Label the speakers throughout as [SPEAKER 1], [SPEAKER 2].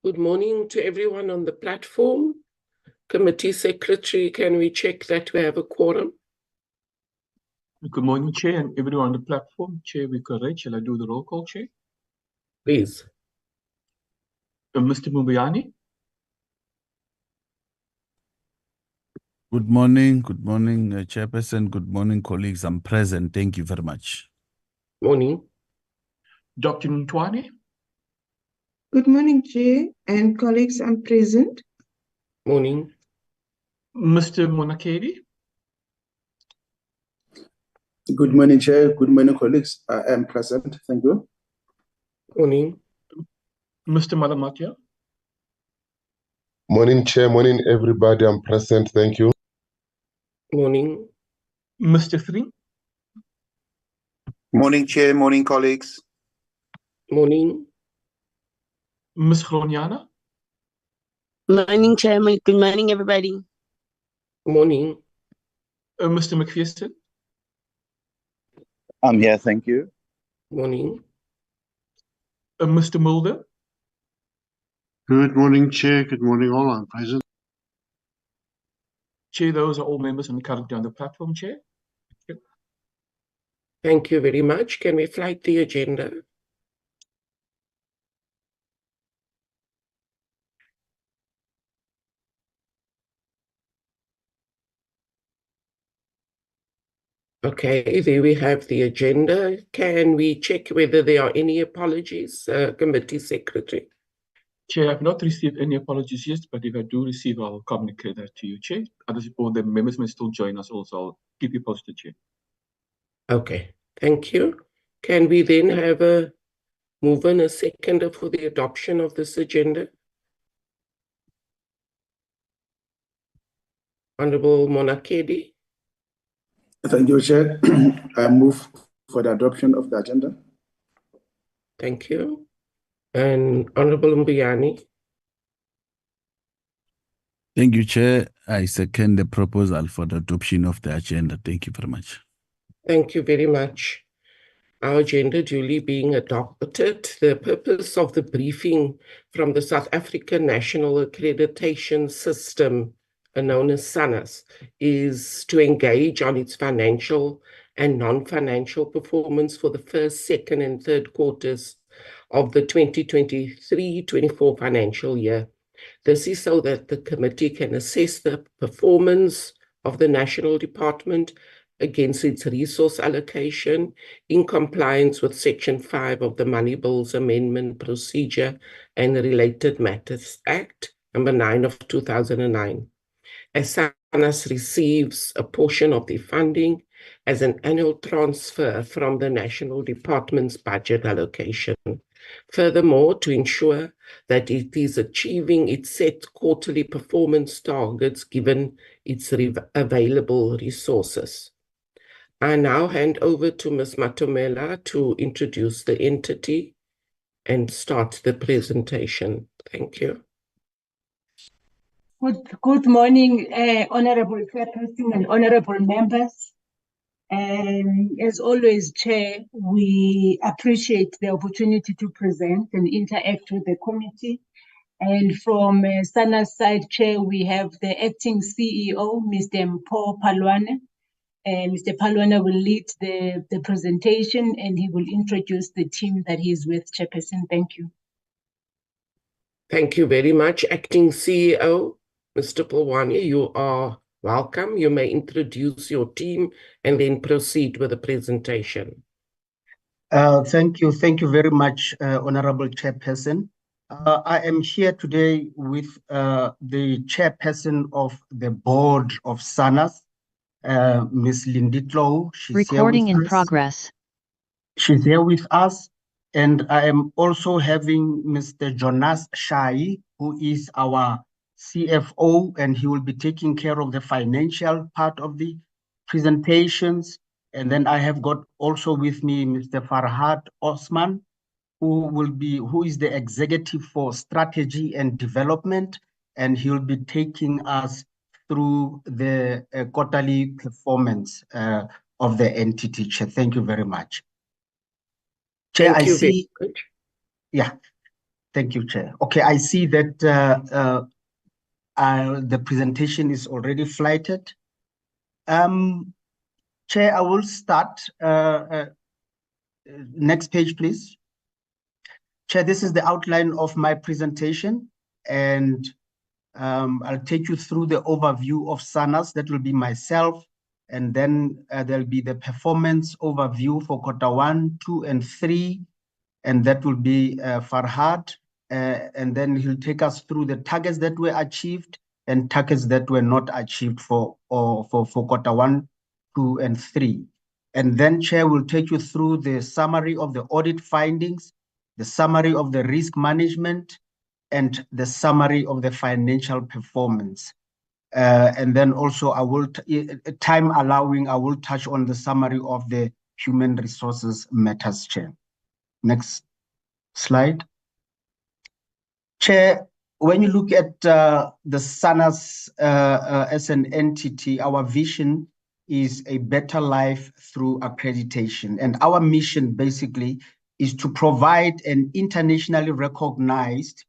[SPEAKER 1] Good morning to everyone on the platform. Committee Secretary, can we check that we have a quorum?
[SPEAKER 2] Good morning, Chair, and everyone on the platform. Chair, we're correct. Shall I do the roll call, Chair?
[SPEAKER 1] Please.
[SPEAKER 2] Mr. Mubiani?
[SPEAKER 3] Good morning, Chairperson. Good morning, colleagues. I'm present. Thank you very much.
[SPEAKER 1] Morning.
[SPEAKER 2] Dr. Ntwane?
[SPEAKER 4] Good morning, Chair and colleagues. I'm present.
[SPEAKER 1] Morning.
[SPEAKER 2] Mr. Monakedi?
[SPEAKER 5] Good morning, Chair. Good morning, colleagues. I am present. Thank you.
[SPEAKER 1] Morning.
[SPEAKER 2] Mr. Malamatia?
[SPEAKER 6] Morning, Chair. Morning, everybody. I'm present. Thank you.
[SPEAKER 1] Morning.
[SPEAKER 2] Mr. Three?
[SPEAKER 7] Morning, Chair. Morning, colleagues.
[SPEAKER 1] Morning.
[SPEAKER 2] Ms. Gronyana?
[SPEAKER 8] Morning, Chairman. Good morning, everybody.
[SPEAKER 1] Morning.
[SPEAKER 2] Mr. McPherson?
[SPEAKER 7] I'm here, thank you.
[SPEAKER 1] Morning.
[SPEAKER 2] Mr. Mulder?
[SPEAKER 9] Good morning, Chair. Good morning, all. I'm present.
[SPEAKER 2] Chair, those are all members and currently on the platform, Chair.
[SPEAKER 1] Thank you very much. Can we flight the agenda? Okay, there we have the agenda. Can we check whether there are any apologies, Committee Secretary?
[SPEAKER 2] Chair, I've not received any apologies yet, but if I do receive, I'll communicate that to you, Chair. Others, all the members may still join us also. I'll keep you posted, Chair.
[SPEAKER 1] Okay, thank you. Can we then have a move and a seconder for the adoption of this agenda? Honorable Monakedi.
[SPEAKER 5] Thank you, Chair. I move for the adoption of the agenda.
[SPEAKER 1] Thank you. And Honorable Mbiani.
[SPEAKER 3] Thank you, Chair. I second the proposal for the adoption of the agenda. Thank you very much.
[SPEAKER 1] Thank you very much. Our agenda duly being adopted, the purpose of the briefing from the South African National Accreditation System, known as SANAS, is to engage on its financial and non-financial performance for the first, second, and third quarters of the 2023-24 financial year. This is so that the committee can assess the performance of the National Department against its resource allocation in compliance with Section 5 of the Money Bills Amendment Procedure and Related Matters Act, number 9 of 2009. As SANAS receives a portion of the funding as an annual transfer from the National Department's budget allocation. Furthermore, to ensure that it is achieving its set quarterly performance targets given its available resources. I now hand over to Ms. Matomela to introduce the entity and start the presentation. Thank you.
[SPEAKER 10] Good morning, Honorable Chairperson and Honorable members. As always, Chair, we appreciate the opportunity to present and interact with the committee. And from SANA's side, Chair, we have the acting CEO, Mr. Mpho Phalwane. Mr. Phalwane will lead the presentation and he will introduce the team that he is with, Chairperson. Thank you.
[SPEAKER 1] Thank you very much, acting CEO. Mr. Phalwane, you are welcome. You may introduce your team and then proceed with the presentation.
[SPEAKER 11] Thank you. Thank you very much, Honorable Chairperson. I am here today with the Chairperson of the Board of SANAS, Ms. Linditlo.
[SPEAKER 12] Recording in progress.
[SPEAKER 11] She's here with us. And I am also having Mr. Jonas Shai, who is our CFO, and he will be taking care of the financial part of the presentations. And then I have got also with me Mr. Farhad Osman, who is the executive for strategy and development, and he will be taking us through the quarterly performance of the entity. Chair, thank you very much. Chair,
[SPEAKER 1] Thank you very much.
[SPEAKER 11] Yeah. Thank you, Chair. Okay, I see that the presentation is already flighted. Chair, I will start. Next page, please. Chair, this is the outline of my presentation, and I'll take you through the overview of SANAS. That will be myself, and then there'll be the performance overview for Q1, 2, and 3, and that will be Farhad, and then he'll take us through the targets that were achieved and targets that were not achieved for Q1, 2, and 3. And then Chair will take you through the summary of the audit findings, the summary of the risk management, and the summary of the financial performance. And then also I will, time allowing, I will touch on the summary of the human resources matters, Chair. Next slide. Chair, when you look at the SANAS as an entity, our vision is a better life through accreditation. And our mission basically is to provide an internationally recognized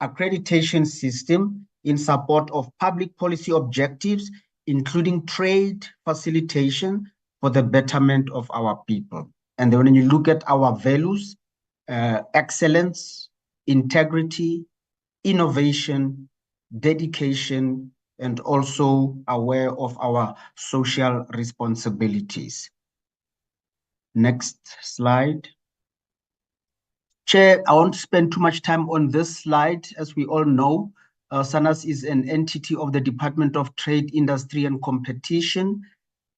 [SPEAKER 11] accreditation system in support of public policy objectives, including trade facilitation for the betterment of our people. And then when you look at our values, excellence, integrity, innovation, dedication, and also aware of our social responsibilities. Next slide. Chair, I won't spend too much time on this slide. As we all know, SANAS is an entity of the Department of Trade, Industry and Competition,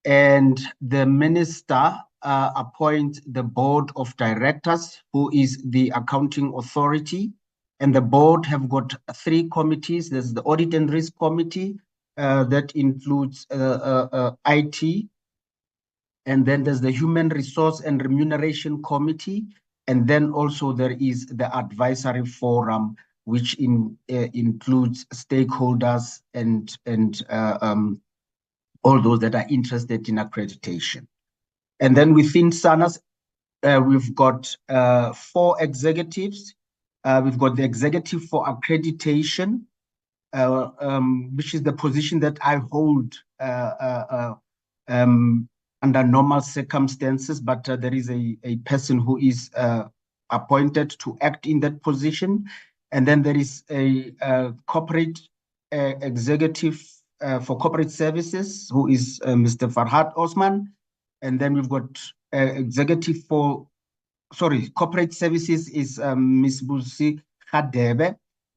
[SPEAKER 11] and the minister appoints the board of directors, who is the accounting authority. And the board have got 3 committees. There's the Audit and Risk Committee that includes IT. And then there's the Human Resource and Remuneration Committee. And then also there is the Advisory Forum, which includes stakeholders and all those that are interested in accreditation. And then within SANAS, we've got 4 executives. We've got the executive for accreditation, which is the position that I hold under normal circumstances, but there is a person who is appointed to act in that position. And then there is a corporate executive for corporate services, who is Mr. Farhad Osman. And then we've got executive for corporate services is Ms. Busi Khadebe,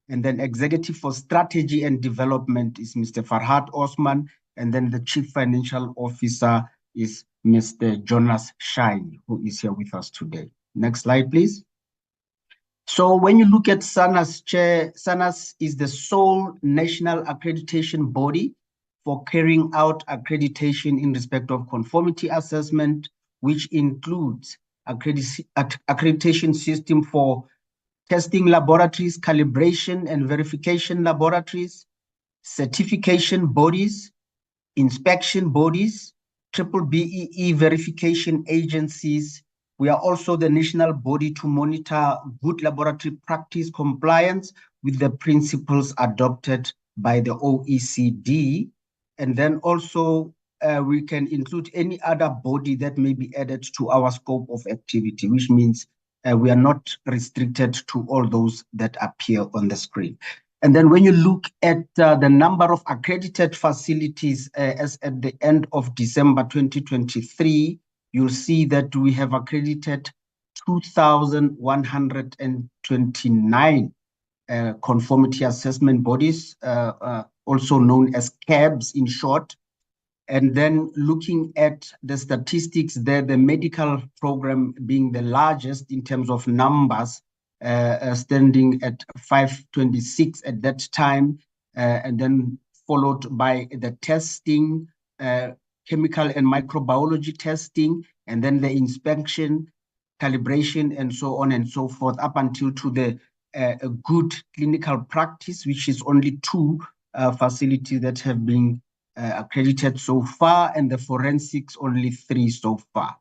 [SPEAKER 11] and then executive for strategy and development is Mr. Farhad Osman, and then the chief financial officer is Mr. Jonas Shine, who is here with us today. Next slide, please. So when you look at SANAS, Chair, SANAS is the sole national accreditation body for carrying out accreditation in respect of conformity assessment, which includes accreditation system for testing laboratories, calibration and verification laboratories, certification bodies, inspection bodies, BEE verification agencies. We are also the national body to monitor good laboratory practice compliance with the principles adopted by the OECD. And then also we can include any other body that may be added to our scope of activity, which means we are not restricted to all those that appear on the screen. And then when you look at the number of accredited facilities as at the end of December 2023, you'll see that we have accredited 2,129 conformity assessment bodies, also known as CABs in short. And then looking at the statistics there, the medical program being the largest in terms of numbers, standing at 526 at that time, and then followed by the testing, chemical and microbiology testing, and then the inspection, calibration, and so on and so forth, up until to the good clinical practice, which is only 2 facilities that have been accredited so far, and the forensics only 3 so far.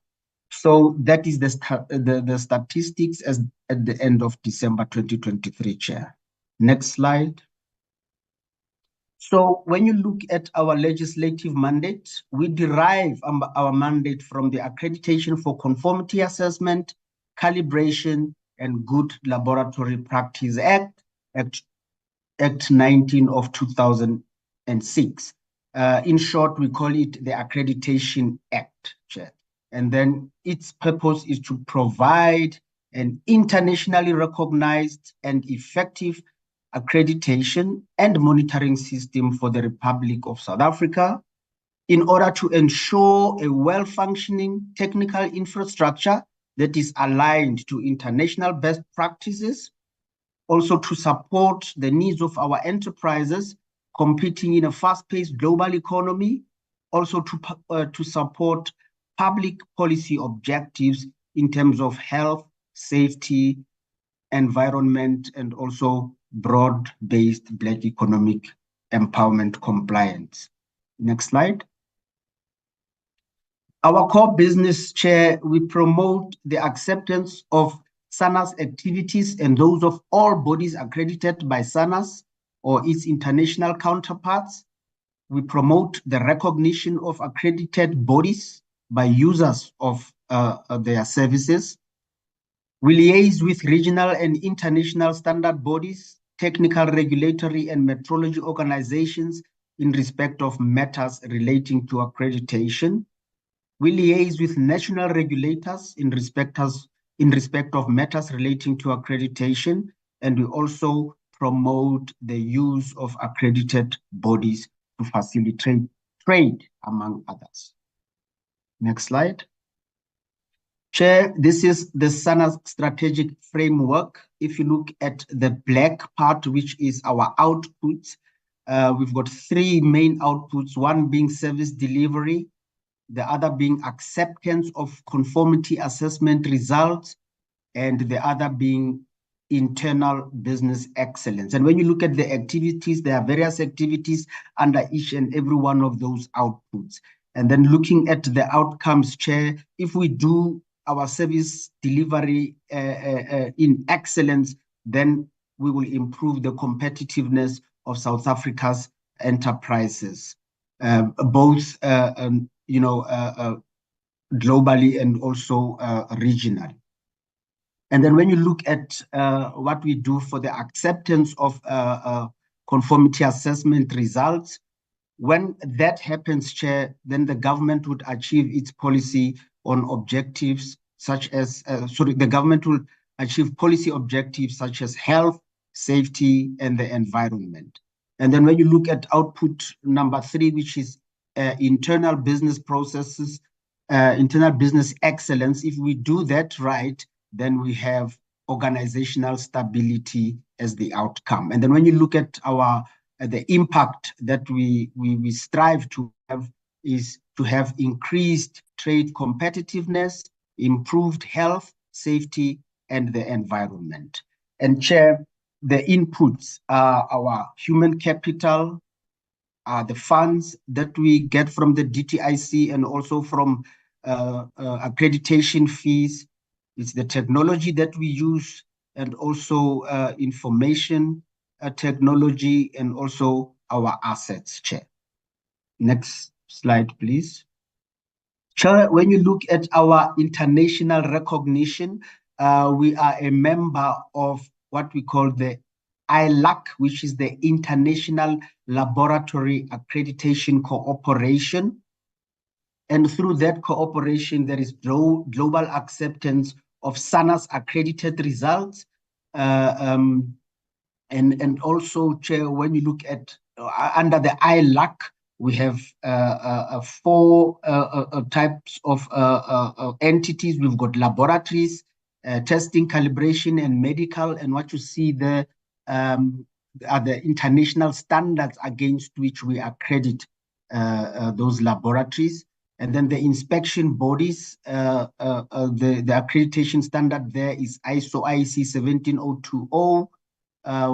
[SPEAKER 11] So that is the statistics as at the end of December 2023, Chair. Next slide. So when you look at our legislative mandate, we derive our mandate from the Accreditation for Conformity Assessment, Calibration, and Good Laboratory Practice Act 19 of 2006. In short, we call it the Accreditation Act, Chair. And then its purpose is to provide an internationally recognized and effective accreditation and monitoring system for the Republic of South Africa in order to ensure a well-functioning technical infrastructure that is aligned to international best practices, also to support the needs of our enterprises competing in a fast-paced global economy, also to support public policy objectives in terms of health, safety, environment, and also broad-based Black economic empowerment compliance. Next slide. Our core business, Chair, we promote the acceptance of SANA's activities and those of all bodies accredited by SANA's or its international counterparts. We promote the recognition of accredited bodies by users of their services. We liaise with regional and international standard bodies, technical, regulatory, and metrology organizations in respect of matters relating to accreditation. We liaise with national regulators in respect of matters relating to accreditation, and we also promote the use of accredited bodies to facilitate trade, among others. Next slide. Chair, this is the SANA strategic framework. If you look at the black part, which is our outputs, we've got three main outputs, one being service delivery, the other being acceptance of conformity assessment results, and the other being internal business excellence. And when you look at the activities, there are various activities under each and every one of those outputs. And then looking at the outcomes, Chair, if we do our service delivery in excellence, then we will improve the competitiveness of South Africa's enterprises, both globally and also regionally. And then when you look at what we do for the acceptance of conformity assessment results, when that happens, Chair, then the government would achieve its policy on objectives such as, the government will achieve policy objectives such as health, safety, and the environment. And then when you look at output number 3, which is internal business processes, internal business excellence, if we do that right, then we have organizational stability as the outcome. And then when you look at our the impact that we strive to have is to have increased trade competitiveness, improved health, safety, and the environment. And Chair, the inputs are our human capital, the funds that we get from the DTIC and also from accreditation fees. It's the technology that we use and also information technology and also our assets, Chair. Next slide, please. Chair, when you look at our international recognition, we are a member of what we call the ILAC, which is the International Laboratory Accreditation Cooperation. And through that cooperation, there is global acceptance of SANA's accredited results. And also, Chair, when you look at under the ILAC, we have 4 types of entities. We've got laboratories, testing, calibration, and medical. And what you see there are the international standards against which we accredit those laboratories. And then the inspection bodies, the accreditation standard there is ISO IEC 17020,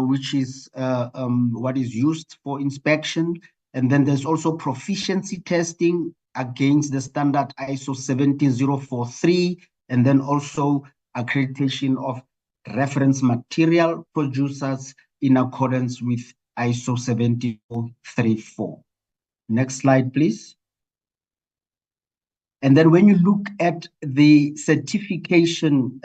[SPEAKER 11] which is what is used for inspection. And then there's also proficiency testing against the standard ISO 17043, and then also accreditation of reference material producers in accordance with ISO 17034. Next slide, please. And then when you look at the certification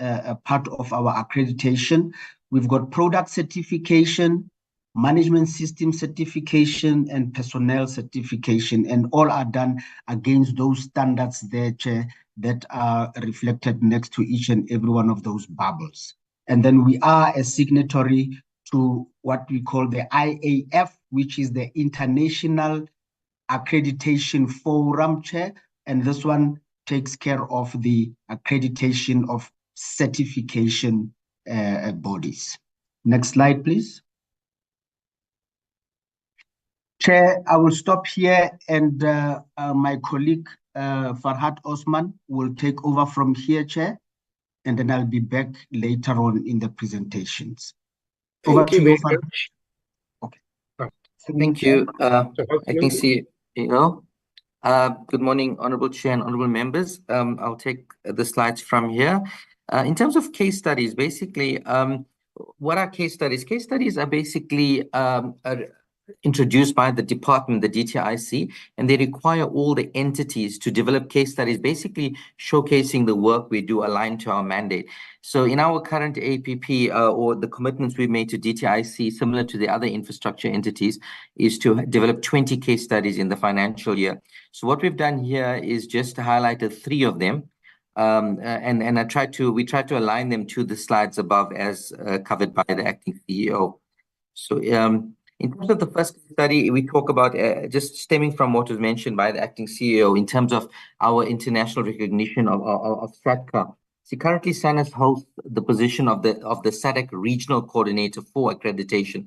[SPEAKER 11] part of our accreditation, we've got product certification, management system certification, and personnel certification, and all are done against those standards there, Chair, that are reflected next to each and every one of those bubbles. And then we are a signatory to what we call the IAF, which is the International Accreditation Forum, Chair, and this one takes care of the accreditation of certification bodies. Next slide, please. Chair, I will stop here, and my colleague Farhat Osman will take over from here, Chair, and then I'll be back later on in the presentations. Over
[SPEAKER 1] Thank you
[SPEAKER 11] to you,
[SPEAKER 1] very
[SPEAKER 11] Farhat.
[SPEAKER 1] much.
[SPEAKER 11] Okay.
[SPEAKER 13] Thank you. I can see, good morning, Honorable Chair and Honorable Members. I'll take the slides from here. In terms of case studies, basically, what are case studies? Case studies are basically introduced by the department, the DTIC, and they require all the entities to develop case studies, basically showcasing the work we do aligned to our mandate. So in our current APP, or the commitments we've made to DTIC, similar to the other infrastructure entities, is to develop 20 case studies in the financial year. So what we've done here is just highlighted 3 of them. And we tried to align them to the slides above as covered by the acting CEO. So in terms of the first study, we talk about just stemming from what was mentioned by the acting CEO in terms of our international recognition of SADC. See, currently SANES holds the position of the SADC regional coordinator for accreditation,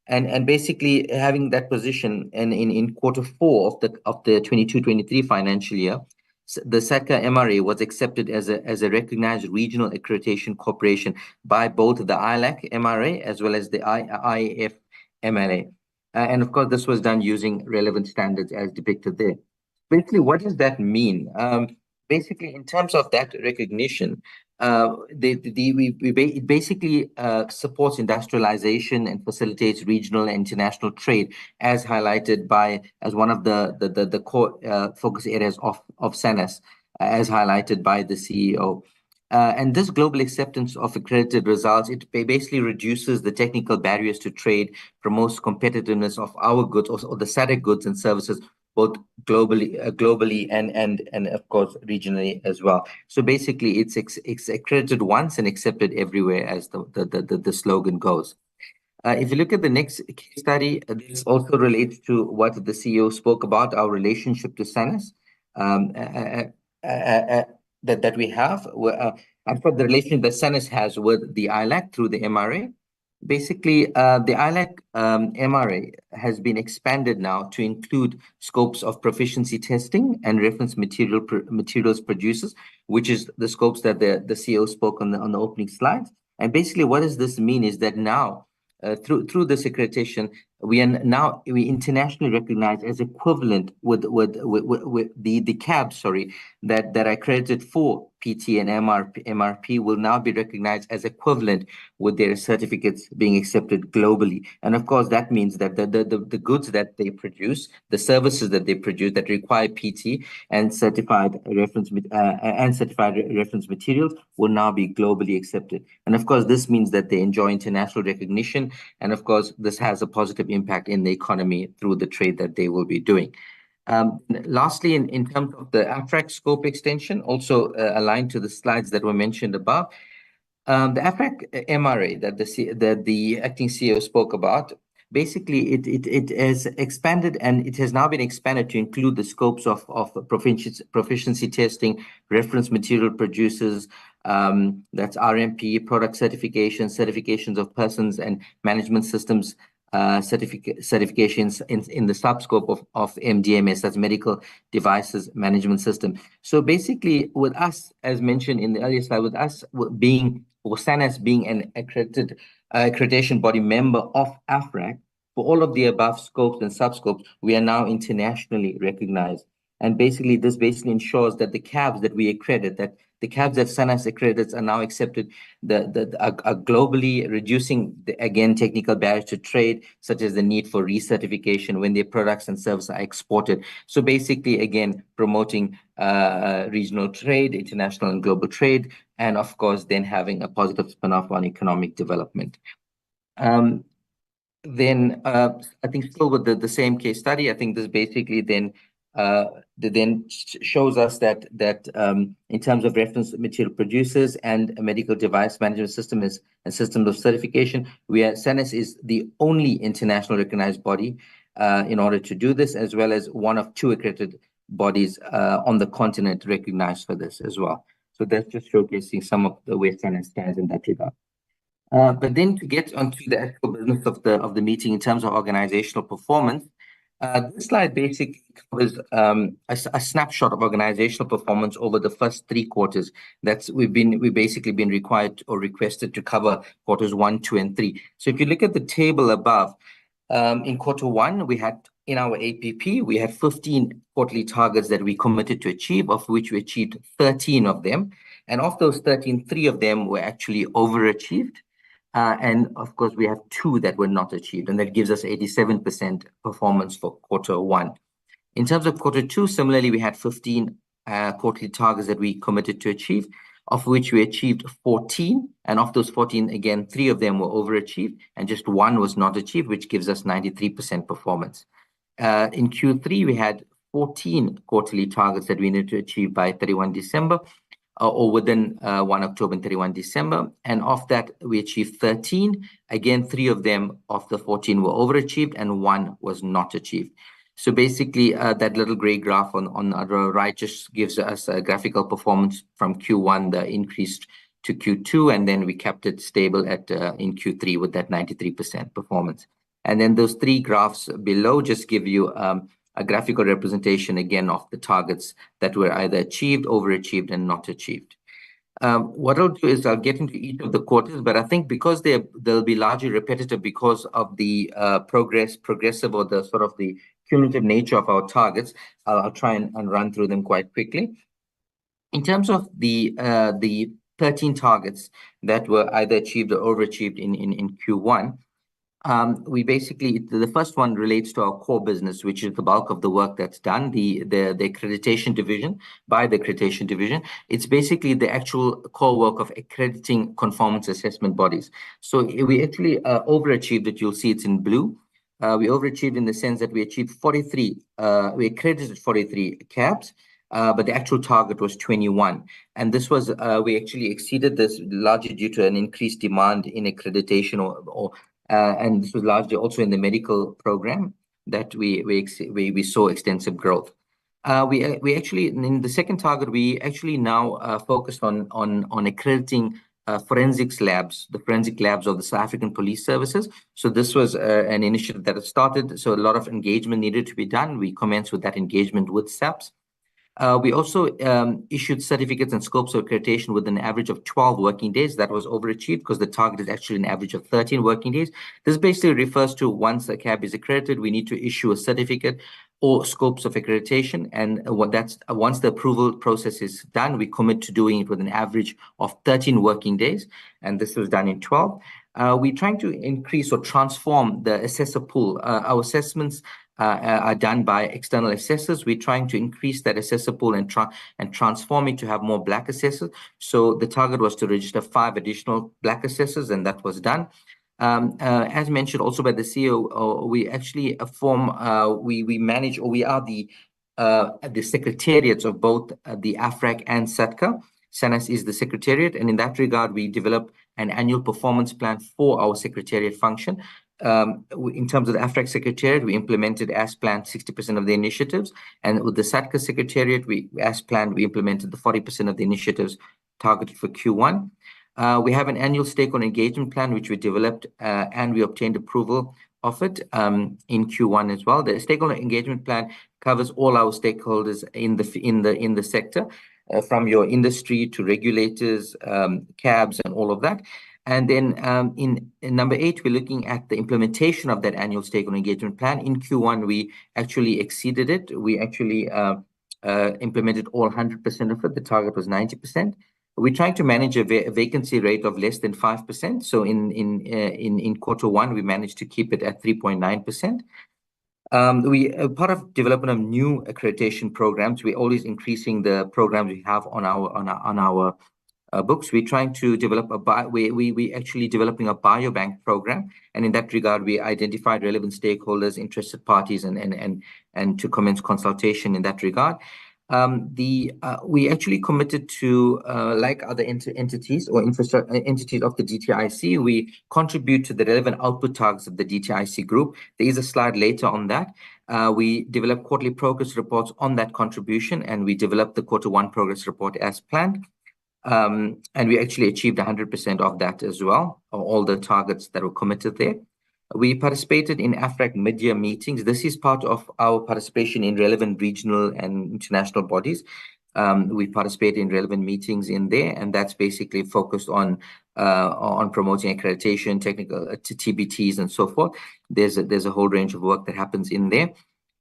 [SPEAKER 13] and basically having that position, and in Q4 of the 22-23 financial year, the SADC MRA was accepted as a recognized regional accreditation corporation by both the ILAC MRA as well as the IAF MLA. And of course, this was done using relevant standards as depicted there. Basically, what does that mean? Basically, in terms of that recognition, it basically supports industrialization and facilitates regional and international trade, as highlighted as one of the core focus areas of SANES, as highlighted by the CEO. And this global acceptance of accredited results, it basically reduces the technical barriers to trade, promotes competitiveness of our goods, or the SADC goods and services, both globally and of course regionally as well. So basically, it's accredited once and accepted everywhere, as the slogan goes. If you look at the next case study, this also relates to what the CEO spoke about, our relationship to SANES. That we have, and for the relation that SANES has with the ILAC through the MRA. Basically, the ILAC MRA has been expanded now to include scopes of proficiency testing and reference materials producers, which is the scopes that the CEO spoke on the opening slides. And basically, what does this mean is that now, through this accreditation, we internationally recognized as equivalent with the CAB, that are accredited for PT and MRP will now be recognized as equivalent with their certificates being accepted globally. And of course, that means that the goods that they produce, the services that they produce that require PT and certified reference materials will now be globally accepted. And of course, this means that they enjoy international recognition. And of course, this has a positive impact in the economy through the trade that they will be doing. Lastly, in terms of the AFRAC scope extension, also aligned to the slides that were mentioned above, the AFRAC MRA that the acting CEO spoke about, basically it has expanded, and it has now been expanded to include the scopes of proficiency testing, reference material producers, that's RMP, product certifications of persons and management systems, certifications in the subscope of MDMS, that's medical devices management system. So basically, with us, as mentioned in the earlier slide, with us SANES being an accreditation body member of AFRAC, for all of the above scopes and subscopes, we are now internationally recognized. And basically, this basically ensures that the cabs that we accredit, that the cabs that SANAS accredits are now accepted, are globally reducing, again, technical barriers to trade, such as the need for recertification when their products and services are exported. So basically, again, promoting regional trade, international and global trade, and of course, then having a positive spin-off on economic development. Then I think still with the same case study, I think this basically then shows us that in terms of reference material producers and a medical device management system and systems of certification, SANAS is the only international recognized body in order to do this, as well as one of 2 accredited bodies on the continent recognized for this as well. So that's just showcasing some of the way SANAS stands in that regard. But then to get onto the actual business of the meeting in terms of organizational performance, this slide basically covers a snapshot of organizational performance over the first 3 quarters. We've basically been required or requested to cover quarters 1, 2, and 3. So if you look at the table above, in quarter 1, we had in our APP, we had 15 quarterly targets that we committed to achieve, of which we achieved 13 of them. And of those 13, 3 of them were actually overachieved. And of course, we have 2 that were not achieved, and that gives us 87% performance for quarter 1. In terms of quarter 2, similarly, we had 15 quarterly targets that we committed to achieve, of which we achieved 14. And of those 14, again, 3 of them were overachieved, and just 1 was not achieved, which gives us 93% performance. In Q3, we had 14 quarterly targets that we needed to achieve by 31 December. Or within 1 October and 31 December. And of that, we achieved 13. Again, 3 of them of the 14 were overachieved and 1 was not achieved. So basically, that little gray graph on the right just gives us a graphical performance from Q1, the increased to Q2, and then we kept it stable at in Q3 with that 93% performance. And then those 3 graphs below just give you a graphical representation again of the targets that were either achieved, overachieved, and not achieved. What I'll do is I'll get into each of the quarters, but I think because they'll be largely repetitive because of the progressive or the sort of the cumulative nature of our targets, I'll try and run through them quite quickly. In terms of the 13 targets that were either achieved or overachieved in Q1, we basically, the first one relates to our core business, which is the bulk of the work that's done, the accreditation division, by the accreditation division. It's basically the actual core work of accrediting conformance assessment bodies. So we actually overachieved it. You'll see it's in blue. We overachieved in the sense that we achieved 43, we accredited 43 cabs, but the actual target was 21. And this was, we actually exceeded this largely due to an increased demand in accreditation and this was largely also in the medical program that we saw extensive growth. We actually, in the second target, we actually now focused on accrediting forensics labs, the forensic labs of the South African Police Services. So this was an initiative that had started. So a lot of engagement needed to be done. We commenced with that engagement with SAPS. We also issued certificates and scopes of accreditation with an average of 12 working days. That was overachieved because the target is actually an average of 13 working days. This basically refers to once a cab is accredited, we need to issue a certificate or scopes of accreditation. And once the approval process is done, we commit to doing it with an average of 13 working days. And this was done in 12. We're trying to increase or transform the assessor pool. Our assessments are done by external assessors. We're trying to increase that assessor pool and transform it to have more black assessors. So the target was to register 5 additional black assessors, and that was done. As mentioned also by the CEO, we actually we manage, or we are the secretariats of both the AFRAC and SATCA. SANAS is the secretariat, and in that regard, we develop an annual performance plan for our secretariat function. In terms of the AFRAC Secretariat, we implemented as planned 60% of the initiatives, and with the SATCA Secretariat, as planned, we implemented the 40% of the initiatives targeted for Q1. We have an annual stakeholder engagement plan, which we developed, and we obtained approval of it in Q1 as well. The stakeholder engagement plan covers all our stakeholders in the sector, from your industry to regulators, cabs, and all of that. And then in number 8, we're looking at the implementation of that annual stakeholder engagement plan. In Q1, we actually exceeded it. We actually implemented all 100% of it. The target was 90%. We're trying to manage a vacancy rate of less than 5%. So in Q1, we managed to keep it at 3.9%. Part of development of new accreditation programs, we're always increasing the programs we have on our books. We're trying to develop we actually developing a biobank program, and in that regard, we identified relevant stakeholders, interested parties, and to commence consultation in that regard. We actually committed to, like other entities or infrastructure entities of the DTIC, we contribute to the relevant output targets of the DTIC group. There is a slide later on that. We developed quarterly progress reports on that contribution, and we developed the Q1 progress report as planned. And we actually achieved 100% of that as well, all the targets that were committed there. We participated in AFRAC mid-year meetings. This is part of our participation in relevant regional and international bodies. We participate in relevant meetings in there, and that's basically focused on promoting accreditation, technical TBTs, and so forth. There's a whole range of work that happens in there.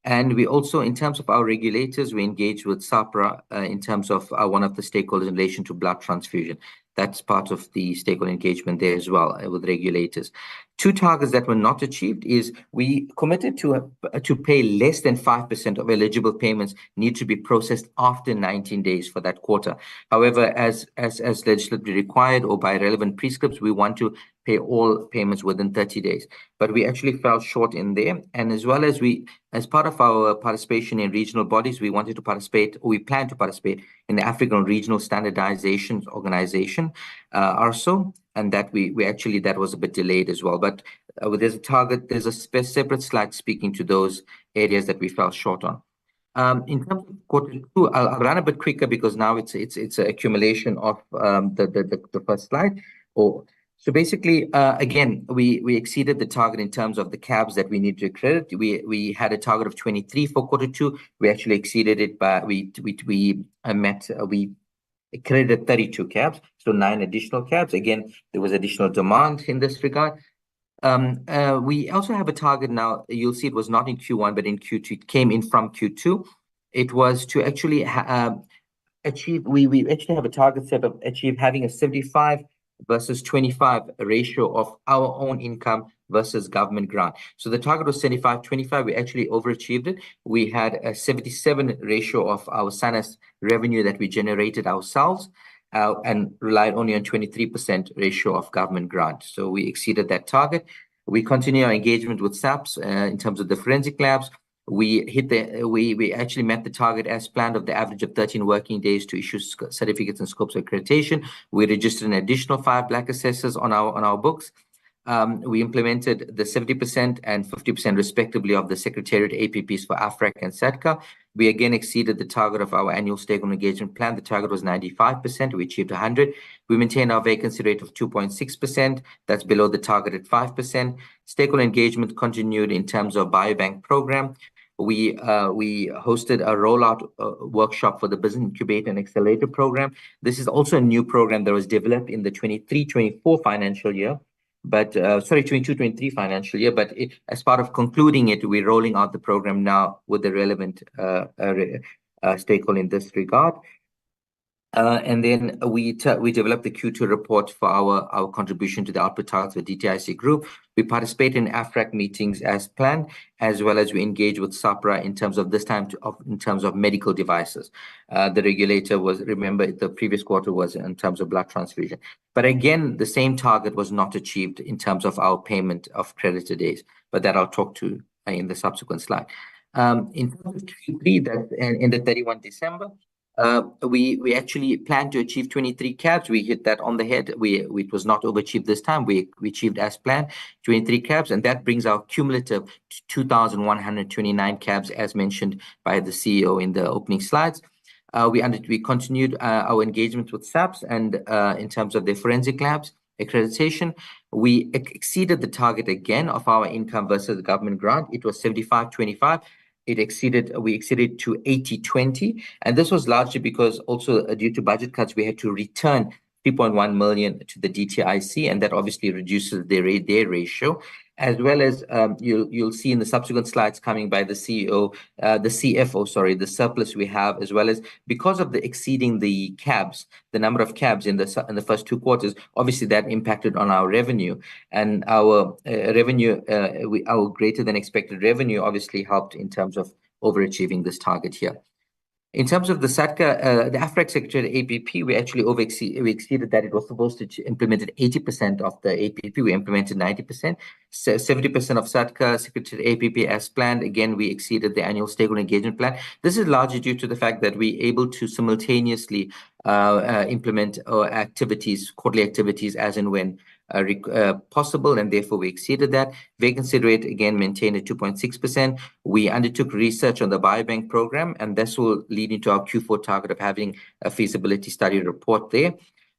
[SPEAKER 13] And we also, in terms of our regulators, we engage with SAHPRA in terms of one of the stakeholders in relation to blood transfusion. That's part of the stakeholder engagement there as well with regulators. Two targets that were not achieved is we committed to pay less than 5% of eligible payments need to be processed after 19 days for that quarter. However, as legislatively required or by relevant prescripts, we want to pay all payments within 30 days. But we actually fell short in there. And as well as as part of our participation in regional bodies, we wanted to participate, or we plan to participate in the African Regional Standardization Organization, ARSO, and that that was a bit delayed as well. But there's a target, there's a separate slide speaking to those areas that we fell short on. In terms of Q2, I'll run a bit quicker because now it's an accumulation of the first slide. So basically, again, we exceeded the target in terms of the cabs that we need to accredit. We had a target of 23 for Q2. We actually exceeded it, but we accredited 32 cabs, so 9 additional cabs. Again, there was additional demand in this regard. We also have a target now. You'll see it was not in Q1, but in Q2. It came in from Q2. It was to actually achieve. We actually have a target set of having a 75 versus 25 ratio of our own income versus government grant. So the target was 75-25. We actually overachieved it. We had a 77 ratio of our SANES revenue that we generated ourselves and relied only on 23% ratio of government grant. So we exceeded that target. We continue our engagement with SAPS in terms of the forensic labs. We actually met the target as planned of the average of 13 working days to issue certificates and scopes of accreditation. We registered an additional 5 black assessors on our books. We implemented the 70% and 50% respectively of the Secretariat APPs for AFRAC and SADCA. We again exceeded the target of our annual stakeholder engagement plan. The target was 95%. We achieved 100. We maintained our vacancy rate of 2.6%. That's below the target at 5%. Stakeholder engagement continued in terms of biobank program. We hosted a rollout workshop for the Business Incubator and Accelerator program. This is also a new program that was developed in the 23-24 financial year. But 22-23 financial year. But as part of concluding it, we're rolling out the program now with the relevant stakeholder in this regard. And then we developed the Q2 report for our contribution to the output targets of the DTIC group. We participate in AFRAC meetings as planned, as well as we engage with SAHPRA in terms of in terms of medical devices. The regulator was, remember, the previous quarter was in terms of blood transfusion. But again, the same target was not achieved in terms of our payment of credited days. But that I'll talk to in the subsequent slide. In terms of Q3, that ended 31 December. We actually planned to achieve 23 cabs. We hit that on the head. It was not overachieved this time. We achieved as planned 23 cabs, and that brings our cumulative to 2,129 cabs, as mentioned by the CEO in the opening slides. We continued our engagement with SAPS and in terms of the forensic labs accreditation. We exceeded the target again of our income versus government grant. It was 75-25. We exceeded to 80-20, and this was largely because also due to budget cuts, we had to return 3.1 million to the DTIC, and that obviously reduces their ratio, as well as you'll see in the subsequent slides coming by the CFO, sorry, the surplus we have, as well as because of the exceeding the cabs, the number of cabs in the first 2 quarters, obviously that impacted on our revenue, and our revenue, our greater than expected revenue obviously helped in terms of overachieving this target here. In terms of the SATCA, the AFRAC Secretariat APP, we actually we exceeded that. It was supposed to implement 80% of the APP. We implemented 90%. So 70% of SATCA Secretariat APP as planned. Again, we exceeded the annual stakeholder engagement plan. This is largely due to the fact that we're able to simultaneously implement our activities, quarterly activities, as and when possible, and therefore we exceeded that. Vacancy rate again maintained at 2.6%. We undertook research on the biobank program, and this will lead into our Q4 target of having a feasibility study report there.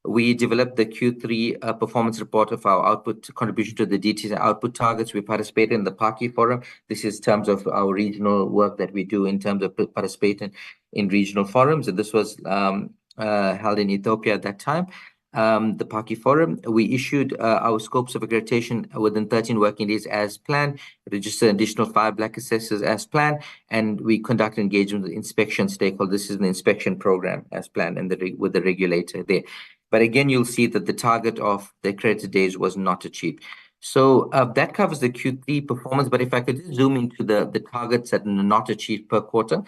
[SPEAKER 13] We developed the Q3 performance report of our output contribution to the DTIC output targets. We participated in the PACI forum. This is in terms of our regional work that we do in terms of participating in regional forums, and this was held in Ethiopia at that time. The PACI forum, we issued our scopes of accreditation within 13 working days as planned, registered additional 5 black assessors as planned, and we conducted engagement with inspection stakeholders. This is an inspection program as planned, and with the regulator there. But again, you'll see that the target of the accredited days was not achieved. So that covers the Q3 performance. But if I could zoom into the targets that are not achieved per quarter,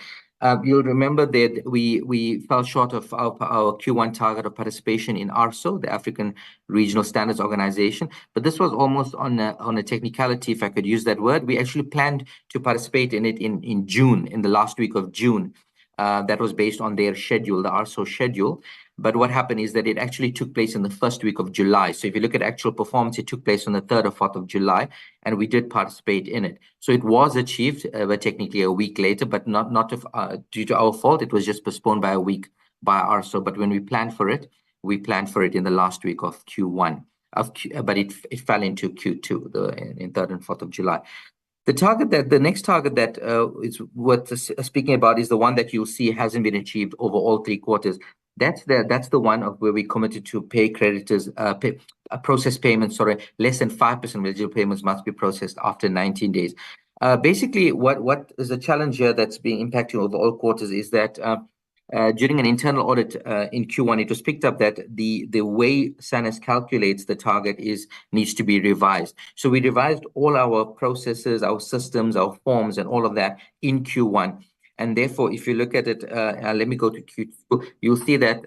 [SPEAKER 13] you'll remember that we fell short of our Q1 target of participation in ARSO, the African Regional Standards Organization. But this was almost on a technicality, if I could use that word. We actually planned to participate in it in June, in the last week of June. That was based on their schedule, the ARSO schedule. But what happened is that it actually took place in the first week of July. So if you look at actual performance, it took place on the 3rd or 4th of July, and we did participate in it. So it was achieved, but technically a week later, but not due to our fault. It was just postponed by a week by ARSO. But when we planned for it in the last week of Q1. But it fell into Q2, in 3rd and 4th of July. The next target that is worth speaking about is the one that you'll see hasn't been achieved over all 3 quarters. That's the one of where we committed to pay creditors, process payments. Sorry, less than 5% of eligible payments must be processed after 19 days. Basically, what is the challenge here that's being impacting over all quarters is that during an internal audit in Q1, it was picked up that the way SANES calculates the target needs to be revised. So we revised all our processes, our systems, our forms, and all of that in Q1. And therefore, if you look at it, let me go to Q2, you'll see that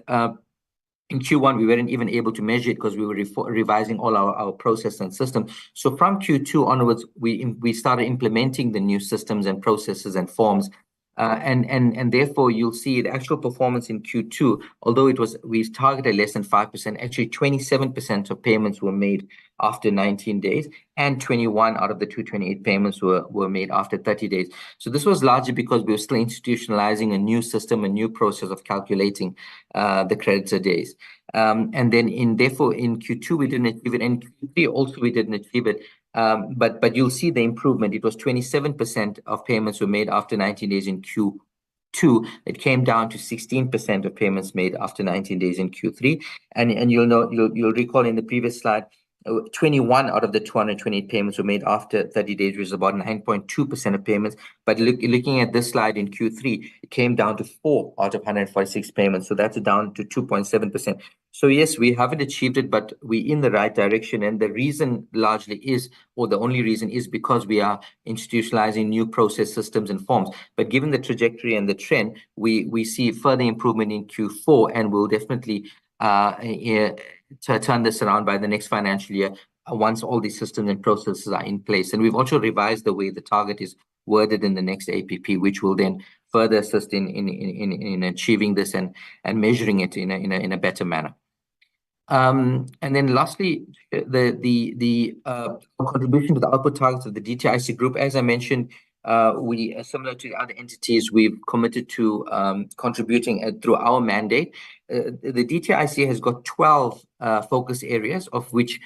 [SPEAKER 13] in Q1, we weren't even able to measure it because we were revising all our process and system. So from Q2 onwards, we started implementing the new systems and processes and forms. And therefore, you'll see the actual performance in Q2, although we targeted less than 5%, actually 27% of payments were made after 19 days, and 21 out of the 228 payments were made after 30 days. So this was largely because we were still institutionalizing a new system, a new process of calculating the creditor days. And then therefore in Q2 we didn't achieve it, and in Q3 also we didn't achieve it. But you'll see the improvement. It was 27% of payments were made after 19 days in Q2. It came down to 16% of payments made after 19 days in Q3. And you'll recall in the previous slide, 21 out of the 228 payments were made after 30 days, which is about 9.2% of payments. But looking at this slide in Q3, it came down to 4 out of 146 payments. So that's down to 2.7%. So yes, we haven't achieved it, but we're in the right direction. And the reason largely is, or the only reason is because we are institutionalizing new process systems and forms. But given the trajectory and the trend, we see further improvement in Q4, and we'll definitely to turn this around by the next financial year once all these systems and processes are in place. And we've also revised the way the target is worded in the next APP, which will then further assist in achieving this and measuring it in a better manner. And then lastly, the contribution to the output targets of the DTIC group, as I mentioned, we, similar to the other entities, we've committed to contributing through our mandate. The DTIC has got 12 focus areas, of which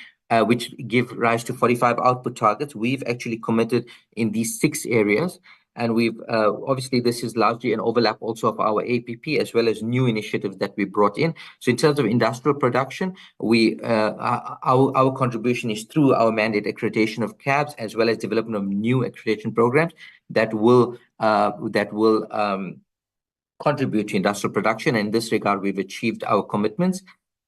[SPEAKER 13] give rise to 45 output targets. We've actually committed in these 6 areas. And we've obviously this is largely an overlap also of our APP as well as new initiatives that we brought in. So in terms of industrial production, our contribution is through our mandate accreditation of CABs as well as development of new accreditation programs that will contribute to industrial production. In this regard, we've achieved our commitments.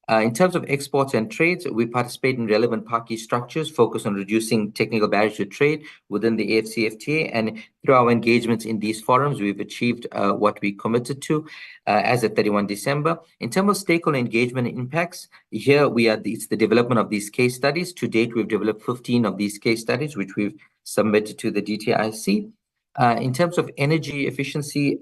[SPEAKER 13] In terms of exports and trades, we participate in relevant party structures focused on reducing technical barriers to trade within the AfCFTA, and through our engagements in these forums, we've achieved what we committed to as of 31 December. In terms of stakeholder engagement and impacts, here it's the development of these case studies. To date, we've developed 15 of these case studies, which we've submitted to the DTIC. In terms of energy efficiency,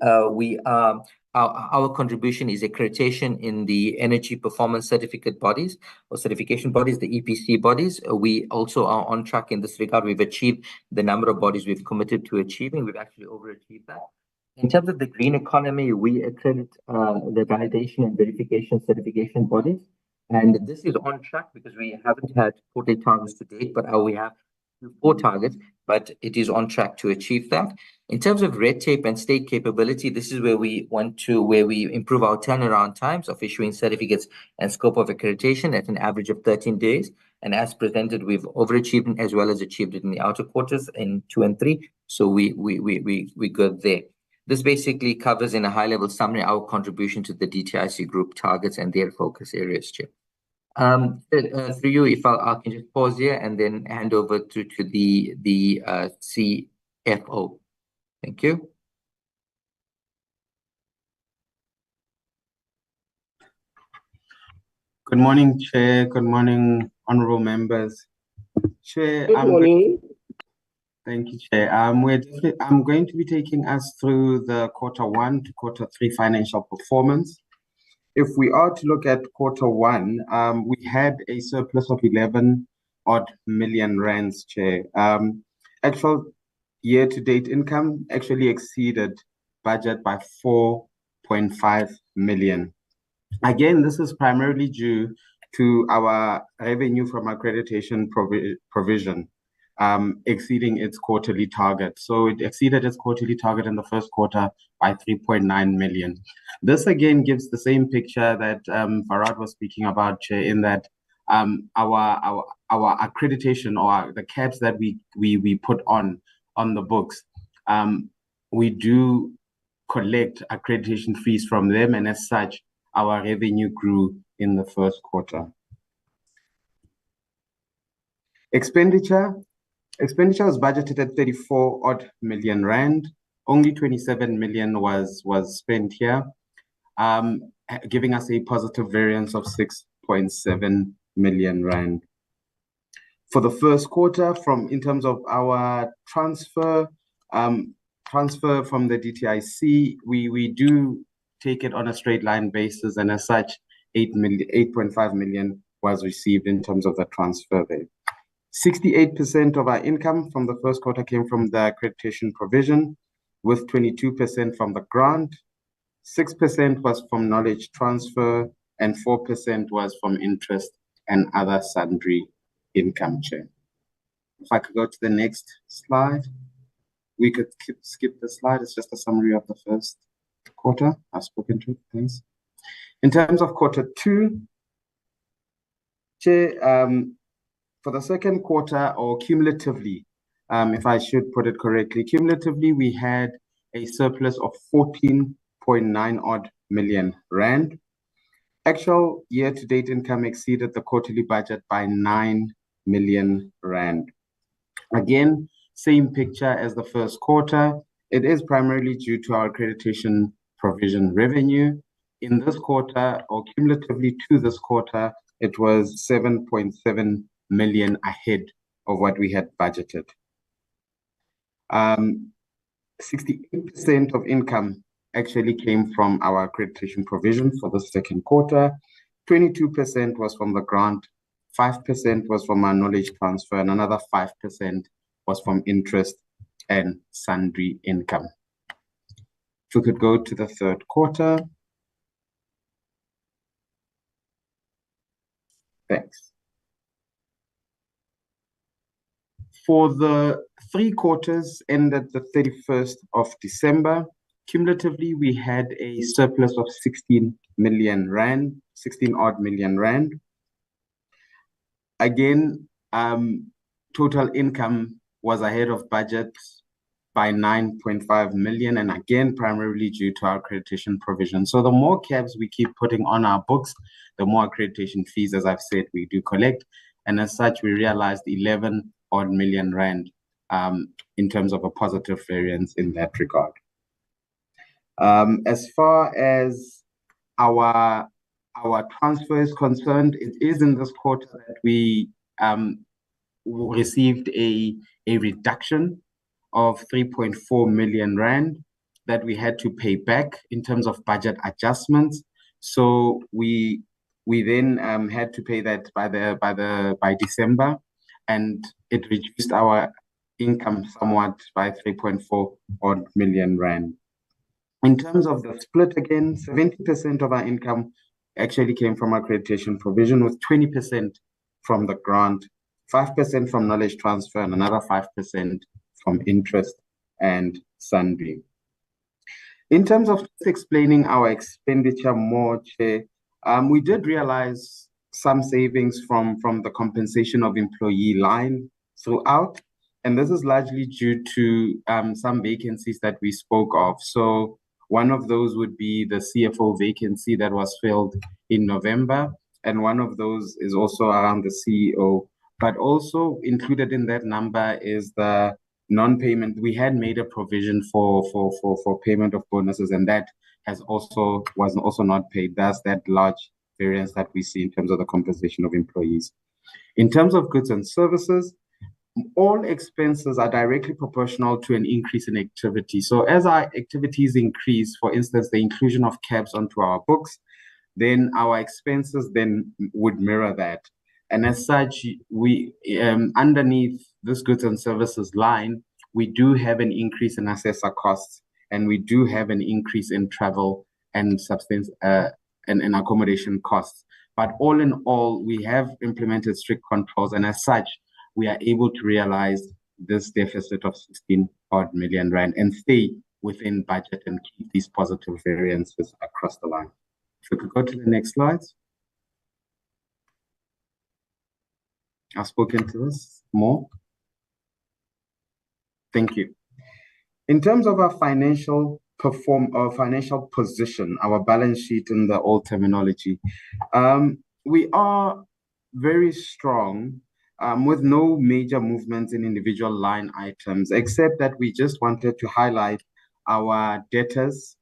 [SPEAKER 13] our contribution is accreditation in the energy performance certificate bodies or certification bodies, the EPC bodies. We also are on track in this regard. We've achieved the number of bodies we've committed to achieving. We've actually overachieved that. In terms of the green economy, we accredit the validation and verification certification bodies. And this is on track because we haven't had 40 targets to date, but we have 4 targets, but it is on track to achieve that. In terms of red tape and state capability, this is where we improve our turnaround times of issuing certificates and scope of accreditation at an average of 13 days. And as presented, we've overachieved as well as achieved it in the outer quarters in 2 and 3. So we good there. This basically covers in a high-level summary our contribution to the DTIC group targets and their focus areas, Chair. Through you, if I can just pause here and then hand over to the CFO. Thank you.
[SPEAKER 11] Good morning, Chair. Good morning, honorable members. Chair,
[SPEAKER 1] Good morning.
[SPEAKER 11] Thank you, Chair. I'm going to be taking us through the Q1 to Q3 financial performance. If we are to look at Q1, we had a surplus of 11 odd million rands, Chair. Actual year-to-date income actually exceeded budget by 4.5 million. Again, this is primarily due to our revenue from accreditation provision exceeding its quarterly target. So it exceeded its quarterly target in the first quarter by 3.9 million. This again gives the same picture that Farad was speaking about, Chair, in that our accreditation or the caps that we put on the books, we do collect accreditation fees from them, and as such, our revenue grew in the first quarter. Expenditure was budgeted at 34 odd million rand. Only 27 million was spent here, giving us a positive variance of 6.7 million rand. For the first quarter, in terms of our transfer from the DTIC, we do take it on a straight line basis, and as such, 8.5 million was received in terms of the transfer there. 68% of our income from the first quarter came from the accreditation provision, with 22% from the grant, 6% was from knowledge transfer, and 4% was from interest and other sundry income, Chair. If I could go to the next slide. We could skip the slide. It's just a summary of the first quarter. I've spoken to it. Thanks. In terms of Q2, Chair, for the second quarter, or cumulatively, if I should put it correctly, cumulatively, we had a surplus of 14.9 odd million rand. Actual year-to-date income exceeded the quarterly budget by 9 million rand. Again, same picture as the first quarter. It is primarily due to our accreditation provision revenue. In this quarter, or cumulatively to this quarter, it was 7.7 million ahead of what we had budgeted. 68% of income actually came from our accreditation provision for the second quarter. 22% was from the grant, 5% was from our knowledge transfer, and another 5% was from interest and sundry income. If we could go to the third quarter. Thanks. For the
[SPEAKER 14] 3 quarters ended the 31st of December. Cumulatively, we had a surplus of 16 million rand, 16 odd million rand. Again, total income was ahead of budget by 9.5 million, and again, primarily due to our accreditation provision. So the more cabs we keep putting on our books, the more accreditation fees, as I've said, we do collect. And as such, we realized 11 odd million rand in terms of a positive variance in that regard. As far as our transfer is concerned, it is in this quarter that we received a reduction of 3.4 million rand that we had to pay back in terms of budget adjustments. So we then had to pay that by December, and it reduced our income somewhat by 3.4 odd million rand. In terms of the split, again, 70% of our income actually came from accreditation provision, with 20% from the grant, 5% from knowledge transfer, and another 5% from interest and Sunbeam. In terms of explaining our expenditure more, Chair, we did realize some savings from the compensation of employee line throughout, and this is largely due to some vacancies that we spoke of. So one of those would be the CFO vacancy that was filled in November, and one of those is also around the CEO. But also included in that number is the non-payment. We had made a provision for payment of bonuses, and that was also not paid. That's that large variance that we see in terms of the compensation of employees. In terms of goods and services, all expenses are directly proportional to an increase in activity. So as our activities increase, for instance, the inclusion of cabs onto our books, then our expenses then would mirror that. And as such, we underneath this goods and services line, we do have an increase in assessor costs, and we do have an increase in travel and substance and accommodation costs. But all in all, we have implemented strict controls, and as such, we are able to realize this deficit of 16 odd million rand and stay within budget and keep these positive variances across the line. If we could go to the next slide. I've spoken to this more. Thank you. In terms of our financial position, our balance sheet in the old terminology, we are very strong with no major movements in individual line items, except that we just wanted to highlight our debtors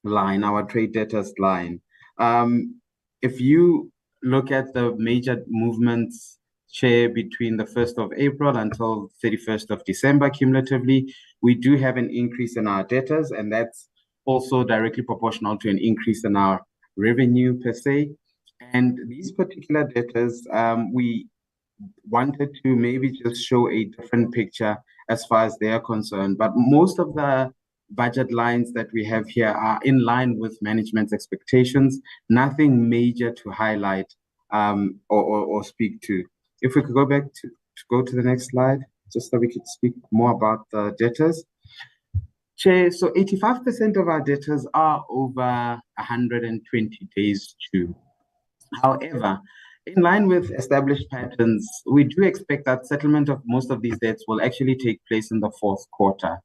[SPEAKER 14] line, our trade debtors line. If you look at the major movements, Chair, between the 1st of April until 31st of December cumulatively, we do have an increase in our debtors, and that's also directly proportional to an increase in our revenue per se. And these particular debtors, we wanted to maybe just show a different picture as far as they are concerned. But most of the budget lines that we have here are in line with management's expectations. Nothing major to highlight or speak to. If we could go back to the next slide, just so we could speak more about the debtors. Chair, so 85% of our debtors are over 120 days due. However, in line with established patterns, we do expect that settlement of most of these debts will actually take place in the 4th quarter.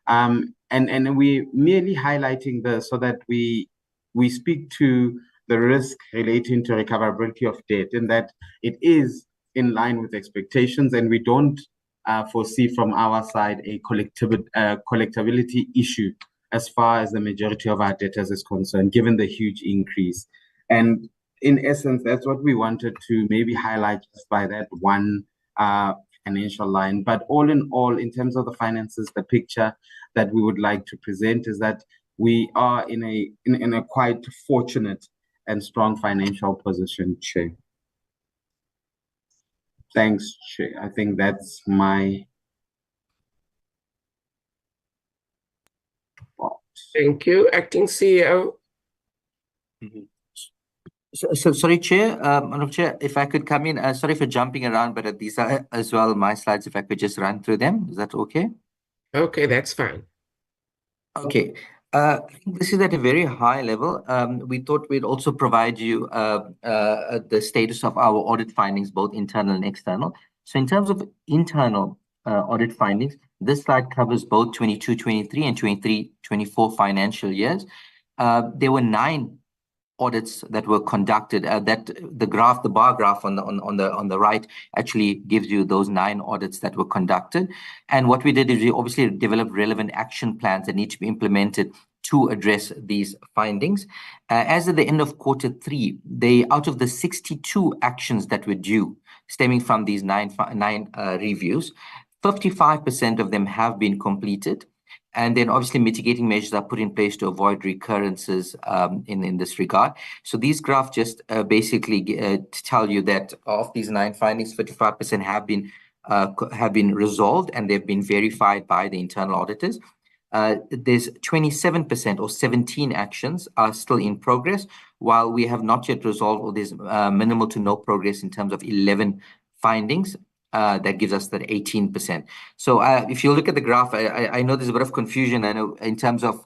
[SPEAKER 14] And we're merely highlighting this so that we speak to the risk relating to recoverability of debt, in that it is in line with expectations, and we don't foresee from our side a collectability issue as far as the majority of our debtors is concerned, given the huge increase. And in essence, that's what we wanted to maybe highlight just by that one financial line. But all in all, in terms of the finances, the picture that we would like to present is that we are in a quite fortunate and strong financial position, Chair. Thanks, Chair. I think that's my part.
[SPEAKER 1] Thank you. Acting CEO.
[SPEAKER 13] So sorry, Chair, Honourable Chair, if I could come in, sorry for jumping around, but these are as well my slides, if I could just run through them. Is that okay?
[SPEAKER 1] Okay, that's fine.
[SPEAKER 13] Okay. I think this is at a very high level. We thought we'd also provide you the status of our audit findings, both internal and external. So in terms of internal audit findings, this slide covers both 22-23 and 23-24 financial years. There were 9 audits that were conducted. That the bar graph on the right actually gives you those 9 audits that were conducted. And what we did is we obviously developed relevant action plans that need to be implemented to address these findings. As at the end of Q3, out of the 62 actions that were due, stemming from these 9 reviews, 55% of them have been completed. And then obviously mitigating measures are put in place to avoid recurrences in this regard. So these graphs just basically tell you that of these 9 findings, 55% have been resolved and they've been verified by the internal auditors. There's 27% or 17 actions are still in progress, while we have not yet resolved, or there's minimal to no progress in terms of 11 findings. That gives us that 18%. So if you look at the graph, I know there's a bit of confusion. I know in terms of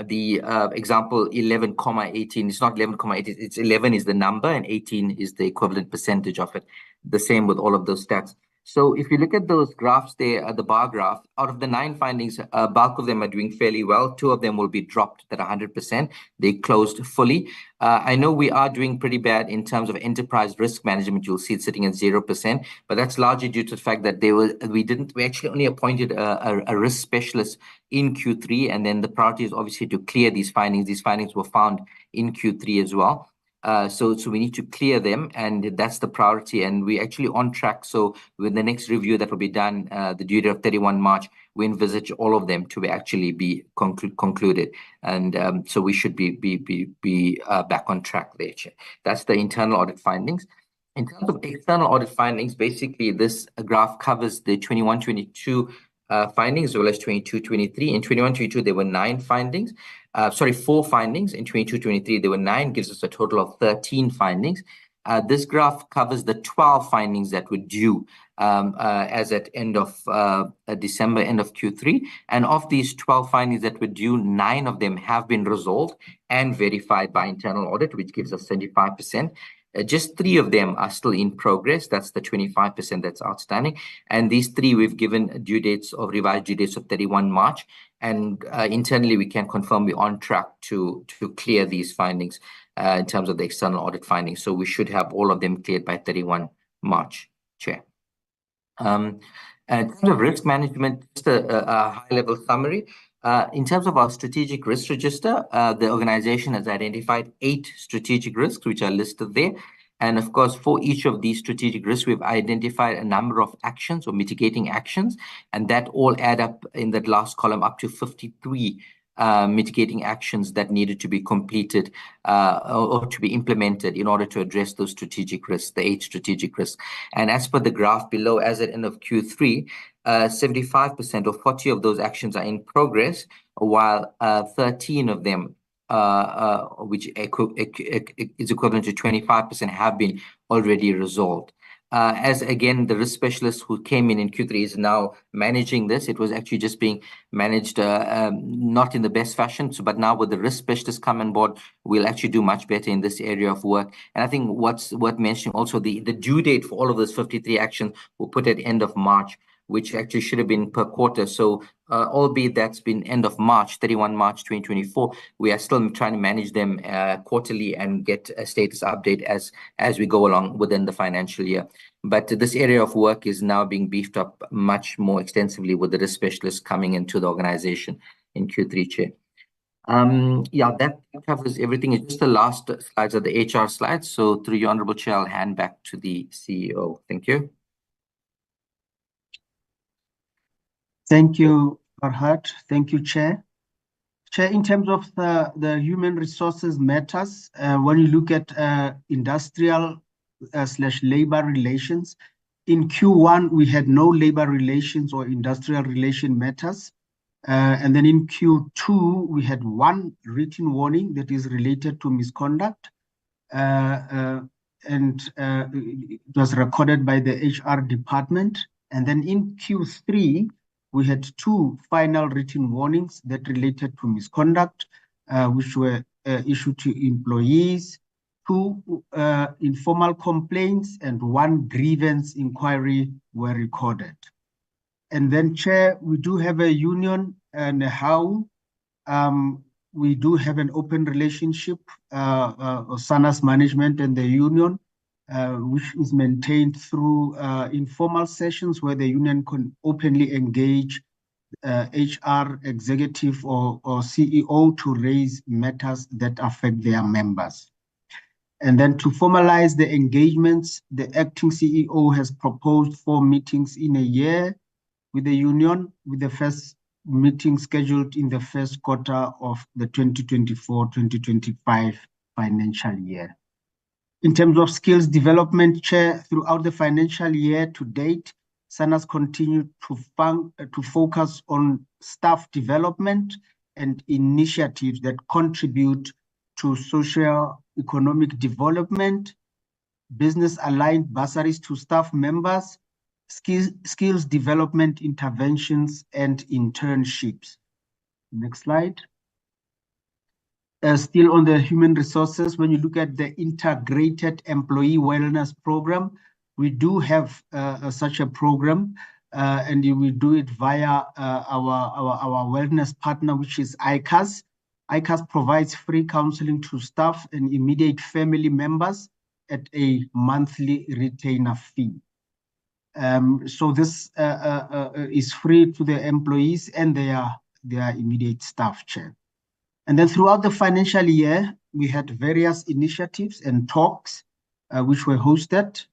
[SPEAKER 13] the example 11,18, it's not 11,18, it's 11 is the number and 18 is the equivalent percentage of it. The same with all of those stats. So if you look at those graphs there, the bar graph, out of the 9 findings, a bulk of them are doing fairly well. 2 of them will be dropped at 100%. They closed fully. I know we are doing pretty bad in terms of enterprise risk management. You'll see it sitting at 0%, but that's largely due to the fact that we actually only appointed a risk specialist in Q3, and then the priority is obviously to clear these findings. These findings were found in Q3 as well. So we need to clear them, and that's the priority, and we're actually on track. So with the next review that will be done, the due date of 31 March, we envisage all of them to actually be concluded, and so we should be back on track there. That's the internal audit findings. In terms of external audit findings, basically this graph covers the 21-22 findings as well as 22-23. In 21-22, there were 9 findings. 4 findings. In 22-23, there were 9, gives us a total of 13 findings. This graph covers the 12 findings that were due as at end of December, end of Q3. And of these 12 findings that were due, 9 of them have been resolved and verified by internal audit, which gives us 75%. Just 3 of them are still in progress. That's the 25% that's outstanding. And these 3 we've given revised due dates of 31 March. And internally, we can confirm we're on track to clear these findings in terms of the external audit findings. So we should have all of them cleared by 31 March, Chair. In terms of risk management, just a high-level summary. In terms of our strategic risk register, the organization has identified 8 strategic risks, which are listed there. And of course, for each of these strategic risks, we've identified a number of actions or mitigating actions, and that all add up in that last column up to 53 mitigating actions that needed to be completed or to be implemented in order to address those strategic risks, the 8 strategic risks. And as per the graph below, as at end of Q3, 75% or 40 of those actions are in progress, while 13 of them, which is equivalent to 25%, have been already resolved. As again, the risk specialist who came in Q3 is now managing this. It was actually just being managed not in the best fashion. But now with the risk specialist come on board, we'll actually do much better in this area of work. And I think what's worth mentioning also, the due date for all of those 53 actions will put at end of March, which actually should have been per quarter. So albeit that's been end of March, 31 March 2024, we are still trying to manage them quarterly and get a status update as we go along within the financial year. But this area of work is now being beefed up much more extensively with the risk specialists coming into the organization in Q3, Chair. Yeah, that covers everything. It's just the last slides are the HR slides. So through your Honourable Chair, I'll hand back to the CEO. Thank you.
[SPEAKER 11] Thank you, Farhad. Thank you, Chair. Chair, in terms of the human resources matters, when you look at industrial / labor relations, in Q1, we had no labor relations or industrial relation matters. And then in Q2, we had 1 written warning that is related to misconduct. and it was recorded by the HR department. And then in Q3, we had 2 final written warnings that related to misconduct, which were issued to employees, 2 informal complaints, and 1 grievance inquiry were recorded. And then, Chair, we do have a union and how we do have an open relationship of SANA's management and the union, which is maintained through informal sessions where the union can openly engage HR executive or CEO to raise matters that affect their members. And then to formalize the engagements, the acting CEO has proposed 4 meetings in a year with the union, with the first meeting scheduled in the first quarter of the 2024-2025 financial year. In terms of skills development, Chair, throughout the financial year to date, SANA's continued to focus on staff development and initiatives that contribute to socio-economic development, business-aligned bursaries to staff members, skills development interventions, and internships. Next slide. Still on the human resources, when you look at the integrated employee wellness program, we do have such a program, and we do it via our wellness partner, which is ICAS. ICAS provides free counseling to staff and immediate family members at a monthly retainer fee. So this is free to the employees and their immediate staff, Chair. And then throughout the financial year, we had various initiatives and talks which were hosted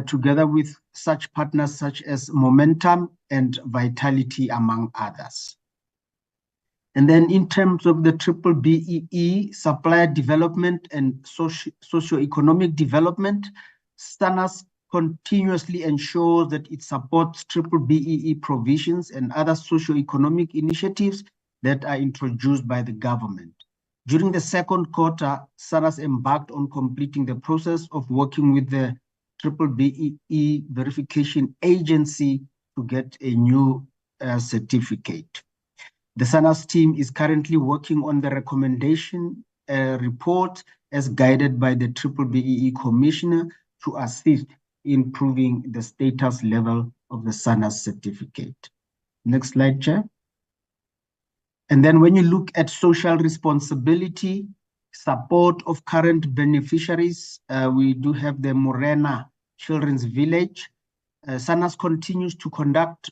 [SPEAKER 11] together with such partners such as Momentum and Vitality, among others. And then in terms of the BBBEE, supplier development and socio-economic development, SANA's continuously ensures that it supports BBBEE provisions and other socio-economic initiatives that are introduced by the government. During the second quarter, SANA's embarked on completing the process of working with the BBBEE verification agency to get a new certificate. The SANA's team is currently working on the recommendation report as guided by the BBBEE Commissioner to assist in improving the status level of the SANA's certificate. Next slide, Chair. And then when you look at social responsibility, support of current beneficiaries, we do have the Morena Children's Village. SANA's continues to conduct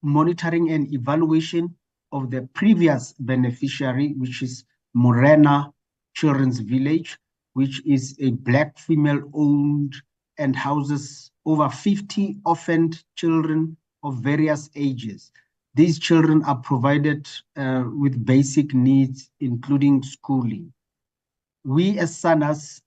[SPEAKER 11] monitoring and evaluation of the previous beneficiary, which is Morena Children's Village, which is a Black female-owned and houses over 50 orphaned children of various ages. These children are provided with basic needs, including schooling. We as SANA's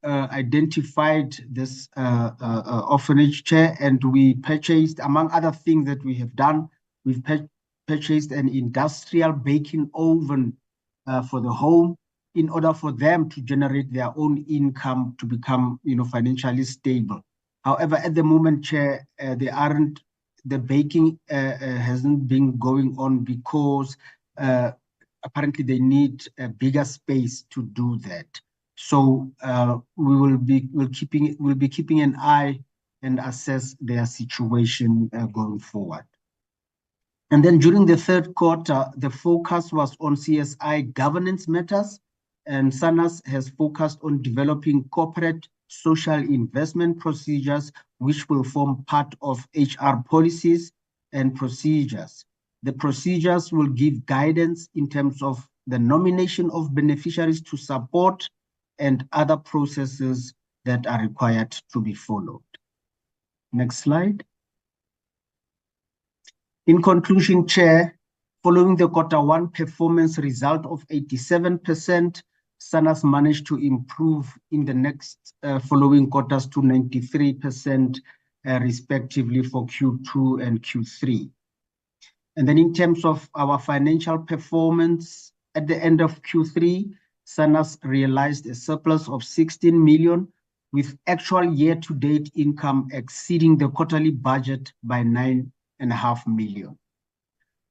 [SPEAKER 11] identified this orphanage, Chair, and we purchased, among other things that we have done, we've purchased an industrial baking oven for the home in order for them to generate their own income to become, financially stable. However, at the moment, Chair, the baking hasn't been going on because apparently they need a bigger space to do that. So we'll be keeping an eye and assess their situation going forward. And then during the third quarter, the focus was on CSI governance matters, and SANA's has focused on developing corporate social investment procedures, which will form part of HR policies and procedures. The procedures will give guidance in terms of the nomination of beneficiaries to support and other processes that are required to be followed. Next slide. In conclusion, Chair, following the Q1 performance result of 87%, SANA's managed to improve in the next following quarters to 93%, respectively for Q2 and Q3. And then in terms of our financial performance, at the end of Q3, SANAS realized a surplus of 16 million, with actual year-to-date income exceeding the quarterly budget by 9.5 million.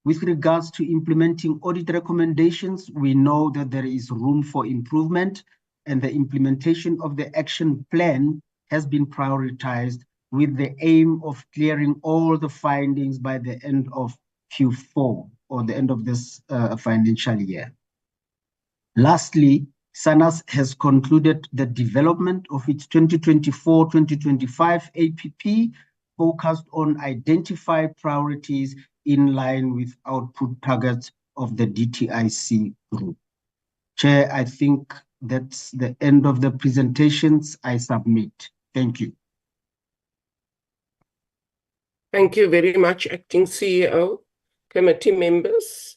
[SPEAKER 11] With regards to implementing audit recommendations, we know that there is room for improvement, and the implementation of the action plan has been prioritized with the aim of clearing all the findings by the end of Q4 or the end of this financial year. Lastly, SANAS has concluded the development of its 2024-2025 APP focused on identified priorities in line with output targets of the DTIC group. Chair, I think that's the end of the presentations I submit. Thank you.
[SPEAKER 1] Thank you very much, Acting CEO. Committee members,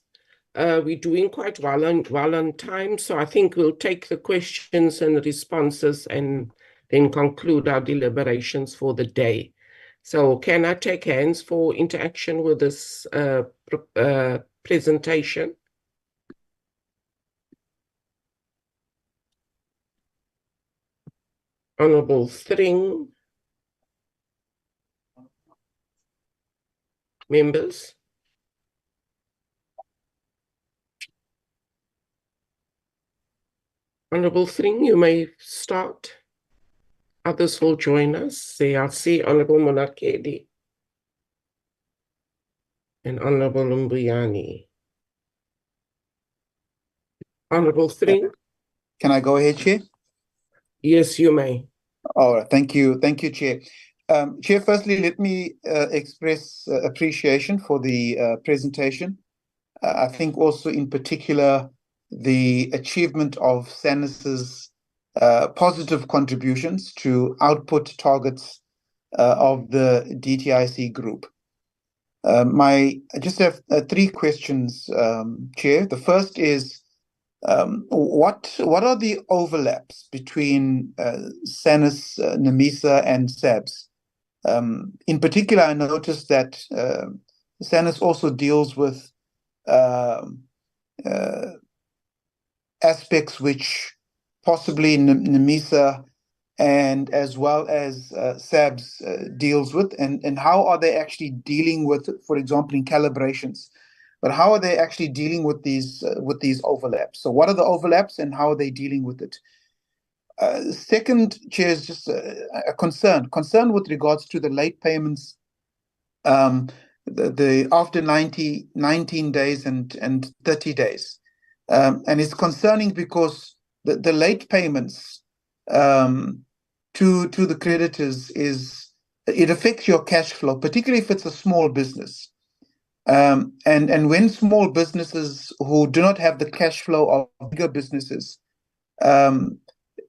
[SPEAKER 1] we're doing quite well on time, so I think we'll take the questions and responses and then conclude our deliberations for the day. So can I take hands for interaction with this presentation? Honorable Thring. Members? Honorable Thring, you may start. Others will join us. I see Honorable Monakedi and Honorable Mbuyani. Honorable Thring?
[SPEAKER 7] Can I go ahead, Chair?
[SPEAKER 1] Yes, you may.
[SPEAKER 7] All right, thank you. Thank you, Chair. Chair, firstly, let me express appreciation for the presentation. I think also in particular, the achievement of SANAS's positive contributions to output targets of the DTIC group. I just have 3 questions, Chair. The first is, what are the overlaps between SANAS, NAMISA, and SABS? In particular, I noticed that SANAS also deals with aspects which possibly NAMISA and as well as SABS deals with, and how are they actually dealing with, for example, in calibrations, but how are they actually dealing with these overlaps? So what are the overlaps and how are they dealing with it? Second, Chair, is just a concern with regards to the late payments, the after 19 days and 30 days. And it's concerning because the late payments to the creditors it affects your cash flow, particularly if it's a small business. And when small businesses who do not have the cash flow of bigger businesses,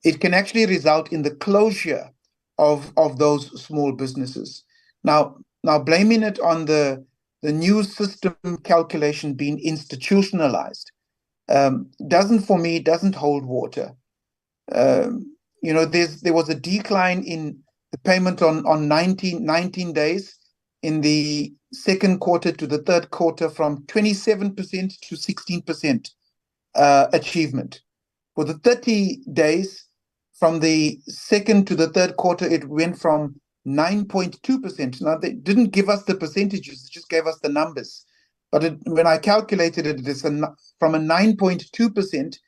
[SPEAKER 7] it can actually result in the closure of those small businesses. Now blaming it on the new system calculation being institutionalized doesn't hold water. There was a decline in the payment on 19 days in the second quarter to the third quarter from 27% to 16% achievement. For the 30 days, from the second to the third quarter, it went from 9.2%. Now, they didn't give us the percentages, they just gave us the numbers. But when I calculated it, it's from a 9.2%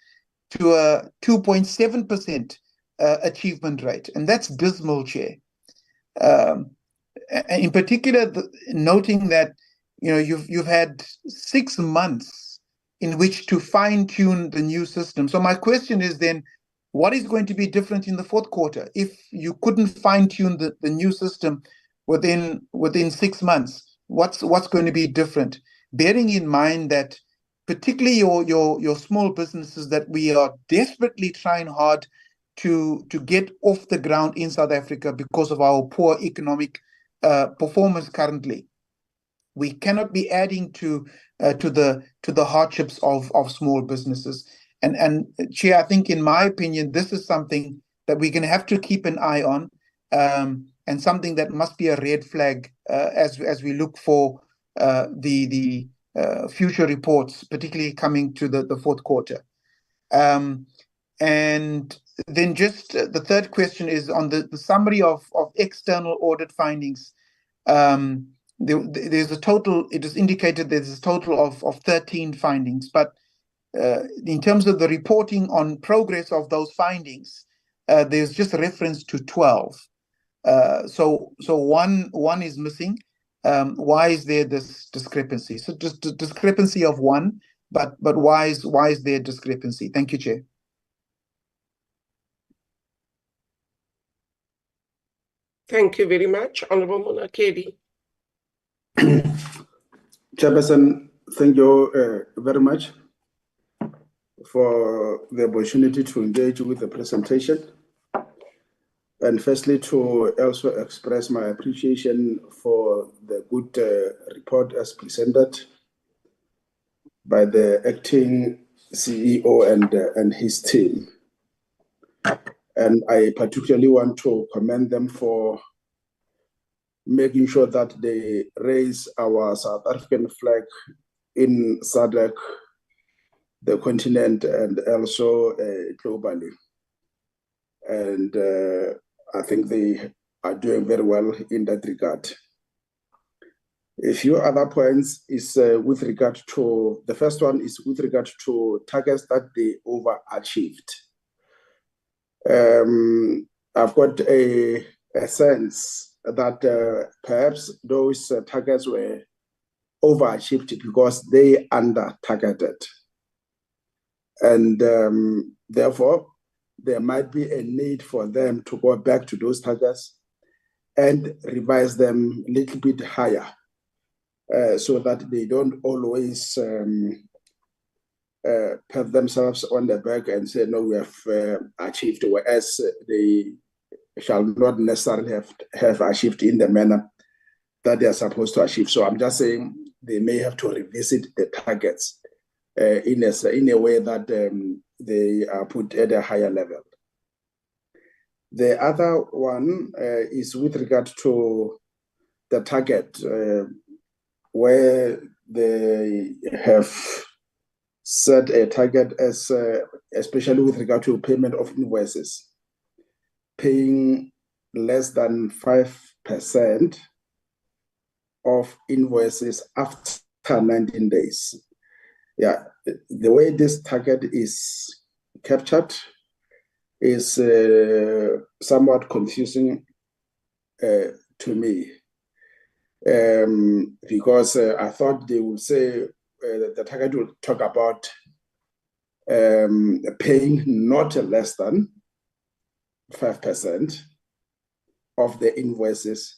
[SPEAKER 7] to a 2.7% achievement rate. And that's dismal, Chair. In particular, noting that you've had 6 months in which to fine-tune the new system. So my question is then, what is going to be different in the fourth quarter if you couldn't fine-tune the new system within 6 months? What's going to be different? Bearing in mind that particularly your small businesses that we are desperately trying hard to get off the ground in South Africa because of our poor economic performance currently. We cannot be adding to the hardships of small businesses. And Chair, I think in my opinion, this is something that we're going to have to keep an eye on, and something that must be a red flag as we look for the future reports, particularly coming to the fourth quarter. And then just the third question is on the summary of external audit findings. There's a total, it is indicated there's a total of 13 findings, but in terms of the reporting on progress of those findings, there's just a reference to 12. So one is missing. Why is there this discrepancy? So just the discrepancy of one, but why is there discrepancy? Thank you, Chair.
[SPEAKER 1] Thank you very much, Honorable Monakedi.
[SPEAKER 5] Chairperson, thank you very much for the opportunity to engage with the presentation. And firstly, to also express my appreciation for the good report as presented by the acting CEO and his team. And I particularly want to commend them for making sure that they raise our South African flag in SADC, the continent, and also globally. And I think they are doing very well in that regard. A few other points is with regard to, the first one is with regard to targets that they overachieved. I've got a sense that perhaps those targets were overachieved because they under-targeted. And therefore, there might be a need for them to go back to those targets and revise them a little bit higher so that they don't always pat themselves on the back and say, no, we have achieved, whereas they shall not necessarily have achieved in the manner that they are supposed to achieve. So I'm just saying they may have to revisit the targets in a way that they are put at a higher level. The other one is with regard to the target where they have set a target as, especially with regard to payment of invoices, paying less than 5% of invoices after 19 days. Yeah, the way this target is captured is somewhat confusing to me because I thought they would say the target will talk about paying not less than 5% of the invoices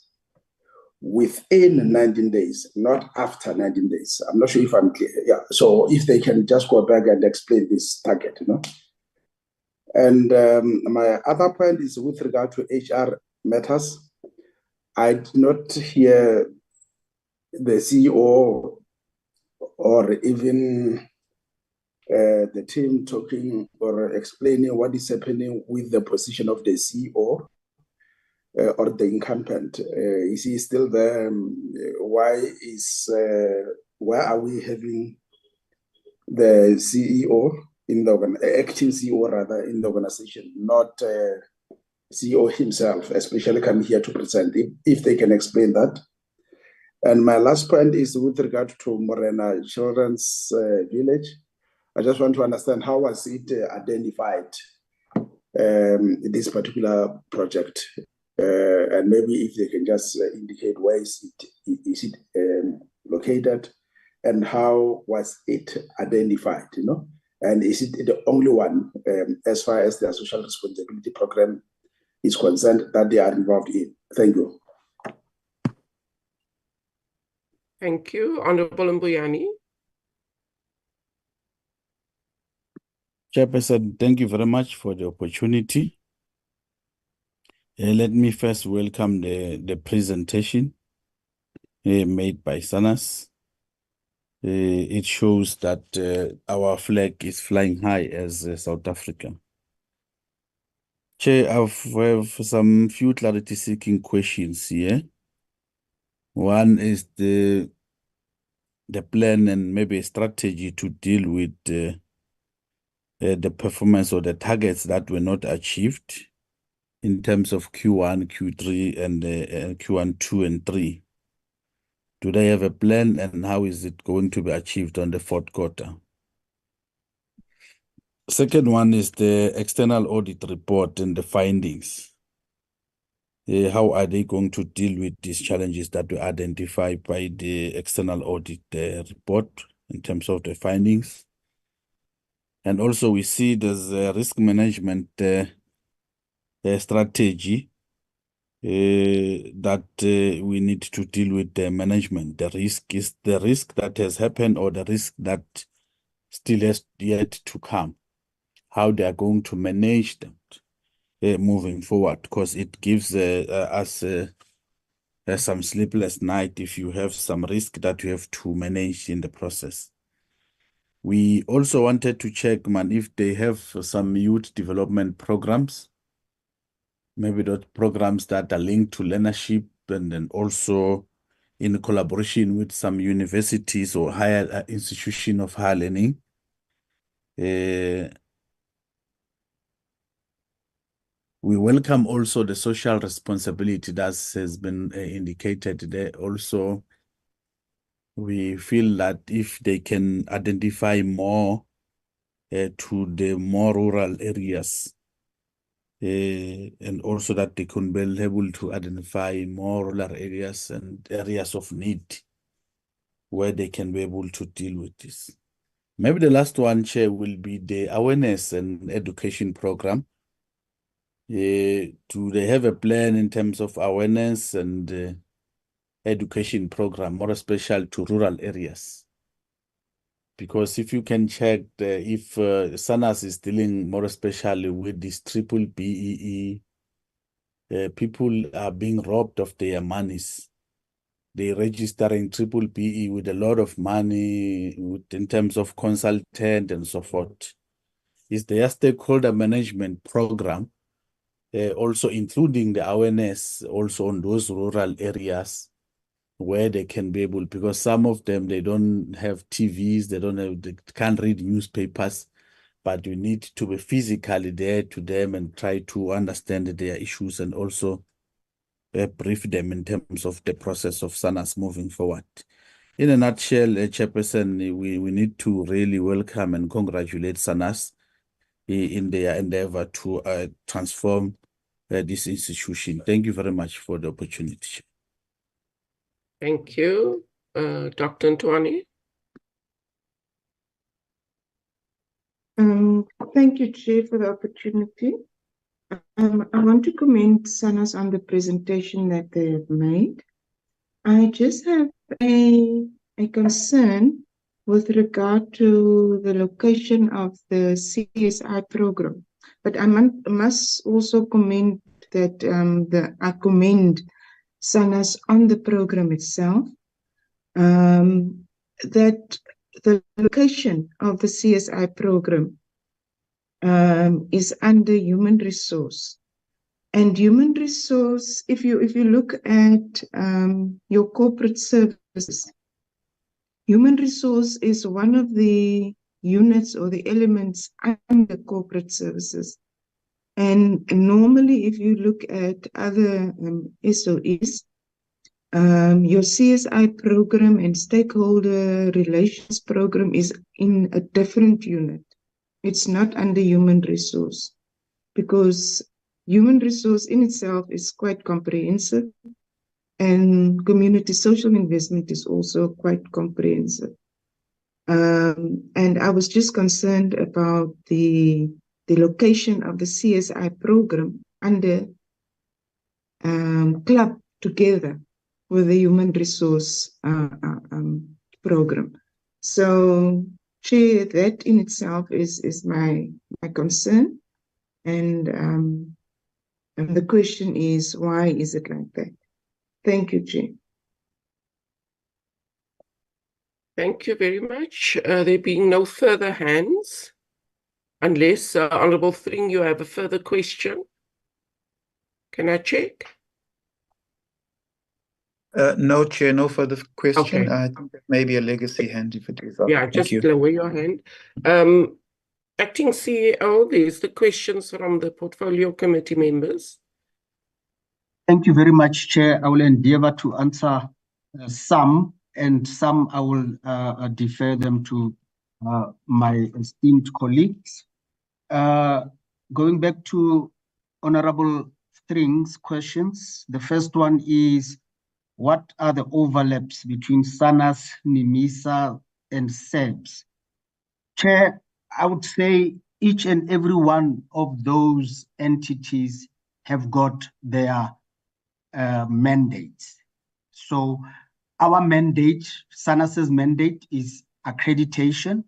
[SPEAKER 5] within 19 days, not after 19 days. I'm not sure if I'm clear. Yeah, so if they can just go back and explain this target, you know. And my other point is with regard to HR matters. I did not hear the CEO or even the team talking or explaining what is happening with the position of the CEO or the incumbent. Is he still there? Why are we having the CEO in the acting CEO rather in the organization, not CEO himself, especially coming here to present, if they can explain that. And my last point is with regard to Morena Children's Village. I just want to understand how was it identified, this particular project, and maybe if they can just indicate where is it located, and how was it identified, you know, and is it the only one as far as the social responsibility program is concerned that they are involved in? Thank you.
[SPEAKER 1] Thank you, Honorable Mbuyani.
[SPEAKER 3] Chairperson, thank you very much for the opportunity. Let me first welcome the presentation made by SANAS. It shows that our flag is flying high as South Africa. Chair, I have some few clarity-seeking questions here. One is the plan and maybe a strategy to deal with the performance or the targets that were not achieved in terms of Q1, Q3, and Q1, 2, and 3. Do they have a plan, and how is it going to be achieved on the fourth quarter? Second one is the external audit report and the findings. How are they going to deal with these challenges that were identified by the external audit report in terms of the findings? And also we see there's a risk management strategy that we need to deal with the management. The risk is the risk that has happened or the risk that still has yet to come. How they are going to manage them moving forward, because it gives us some sleepless night if you have some risk that you have to manage in the process. We also wanted to check, man, if they have some youth development programs, maybe those programs that are linked to learnership, and then also in collaboration with some universities or higher institution of higher learning. We welcome also the social responsibility that has been indicated there. Also, we feel that if they can identify more to the more rural areas, and also that they can be able to identify more rural areas and areas of need where they can be able to deal with this. Maybe the last one, Chair, will be the awareness and education program. Do they have a plan in terms of awareness and education program, more especially to rural areas? Because if you can check if SANAS is dealing more especially with this triple BEE, people are being robbed of their monies. They registering triple BE with a lot of money in terms of consultant and so forth. Is there a stakeholder management program also including the awareness also on those rural areas where they can be able, because some of them, they don't have TVs, they can't read newspapers, but you need to be physically there to them and try to understand their issues and also brief them in terms of the process of SANAS moving forward. In a nutshell, Chairperson, we need to really welcome and congratulate SANAS in their endeavor to transform this institution. Thank you very much for the opportunity.
[SPEAKER 1] Thank you. Dr. Ntwani.
[SPEAKER 4] Thank you, Chair, for the opportunity. I want to commend SANAS on the presentation that they have made. I just have a concern with regard to the location of the CSI program. But I must also commend that I commend SANAS on the program itself, that the location of the CSI program is under human resource. And human resource, if you look at your corporate services, human resource is one of the units or the elements under corporate services. And normally, if you look at other SOEs, your CSI program and stakeholder relations program is in a different unit. It's not under human resource, because human resource in itself is quite comprehensive, and community social investment is also quite comprehensive. And I was just concerned about the location of the CSI program under club together with the human resource program. So, Chair, that in itself is my concern. And the question is, why is it like that? Thank you, Chair.
[SPEAKER 1] Thank you very much. There being no further hands, unless Honorable Thring, you have a further question. Can I check?
[SPEAKER 7] No, Chair, no further question.
[SPEAKER 1] Okay.
[SPEAKER 7] Maybe a legacy hand if it is.
[SPEAKER 1] Yeah,
[SPEAKER 7] Thank
[SPEAKER 1] just
[SPEAKER 7] you.
[SPEAKER 1] lower your hand. Acting CEO, there's the questions from the portfolio committee members.
[SPEAKER 11] Thank you very much, Chair. I will endeavor to answer some, and some I will defer them to my esteemed colleagues. Going back to Honorable String's questions, the first one is, what are the overlaps between SANAS, NIMISA, and SEBS? Chair, I would say each and every one of those entities have got their mandates. So our mandate, SANAS's mandate, is accreditation.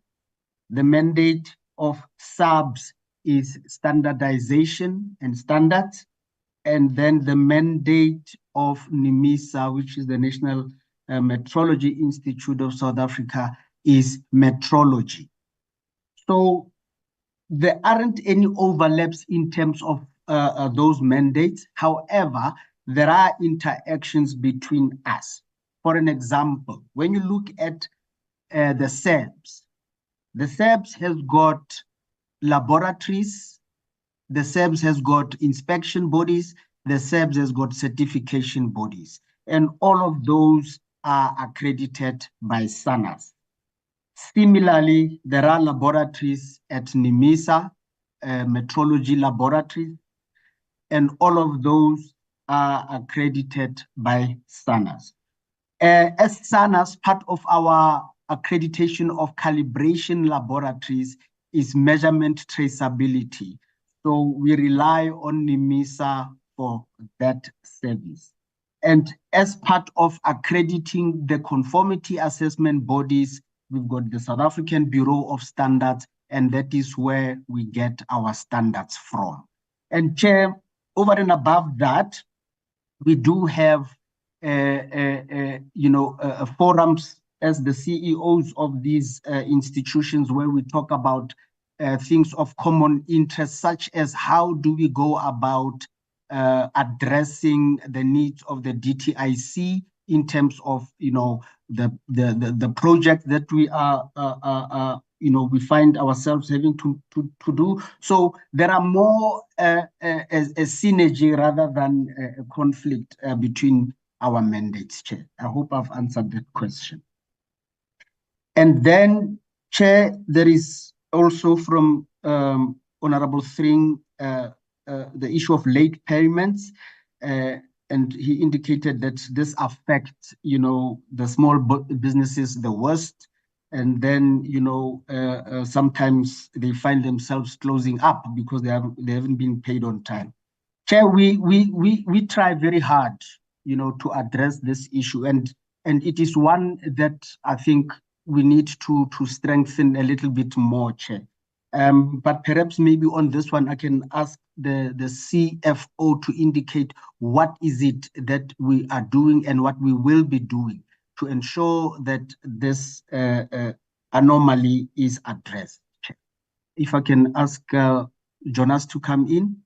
[SPEAKER 11] The mandate of SABS is standardization and standards. And then the mandate of NIMISA, which is the National Metrology Institute of South Africa, is metrology. So there aren't any overlaps in terms of those mandates. However, there are interactions between us. For an example, when you look at the SEBS has got laboratories, the SEBS has got inspection bodies, the SEBS has got certification bodies, and all of those are accredited by SANAS. Similarly, there are laboratories at NIMISA, metrology laboratories, and all of those are accredited by SANAS. As SANAS, part of our accreditation of calibration laboratories is measurement traceability. So we rely on NIMISA for that service. And as part of accrediting the conformity assessment bodies, we've got the South African Bureau of Standards, and that is where we get our standards from. And Chair, over and above that, we do have forums as the CEOs of these institutions where we talk about things of common interest, such as how do we go about addressing the needs of the DTIC in terms of the project that we are we find ourselves having to do. So there are more a synergy rather than a conflict between our mandates, Chair. I hope I've answered that question. And then, Chair, there is also from Honorable String the issue of late payments, and he indicated that this affects, the small businesses the worst, and then, sometimes they find themselves closing up because they haven't been paid on time. Chair, we try very hard, to address this issue, and it is one that I think we need to strengthen a little bit more, Chair. But perhaps maybe on this one, I can ask the CFO to indicate what is it that we are doing and what we will be doing to ensure that this anomaly is addressed. Chair. If I can ask Jonas to come in.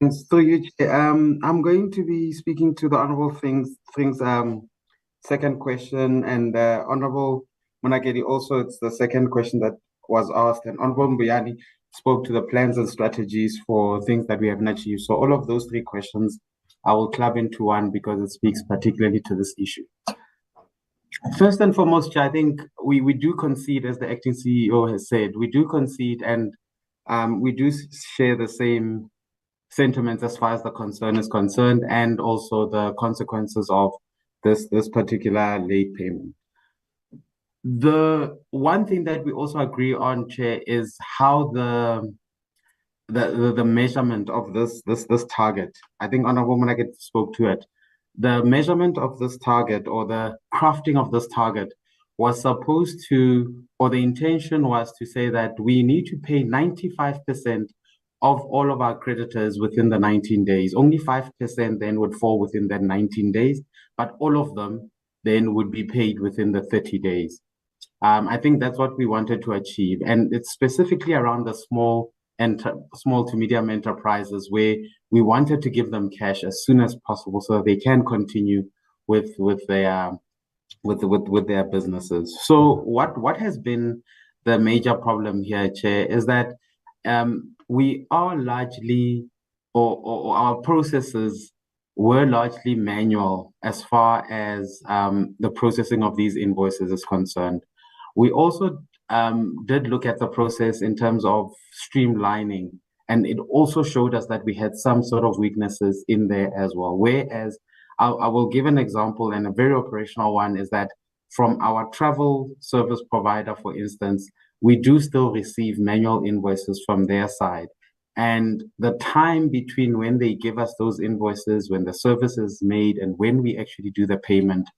[SPEAKER 14] So I'm going to be speaking to the Honorable Things second question, and Honorable Monagedi also, it's the second question that was asked, and Honorable Mbuyani spoke to the plans and strategies for things that we haven't achieved. So all of those three questions I will club into one because it speaks particularly to this issue. First and foremost, I think we do concede, as the acting CEO has said, we do concede, and we do share the same sentiments as far as the concern is concerned, and also the consequences of this particular late payment. The one thing that we also agree on, Chair, is how the measurement of this target. I think Honorable Monagedi spoke to it. The measurement of this target, or the crafting of this target, was supposed to, or the intention was to say that we need to pay 95% of all of our creditors within the 19 days. Only 5% then would fall within that 19 days, but all of them then would be paid within the 30 days. I think that's what we wanted to achieve. And it's specifically around the small small to medium enterprises, where we wanted to give them cash as soon as possible so that they can continue with their businesses. So what has been the major problem here, Chair, is that we are largely, or our processes were largely manual as far as the processing of these invoices is concerned. We also did look at the process in terms of streamlining, and it also showed us that we had some sort of weaknesses in there as well. Whereas I will give an example, and a very operational one is that from our travel service provider, for instance, we do still receive manual invoices from their side. And the time between when they give us those invoices, when the service is made, and when we actually do the payment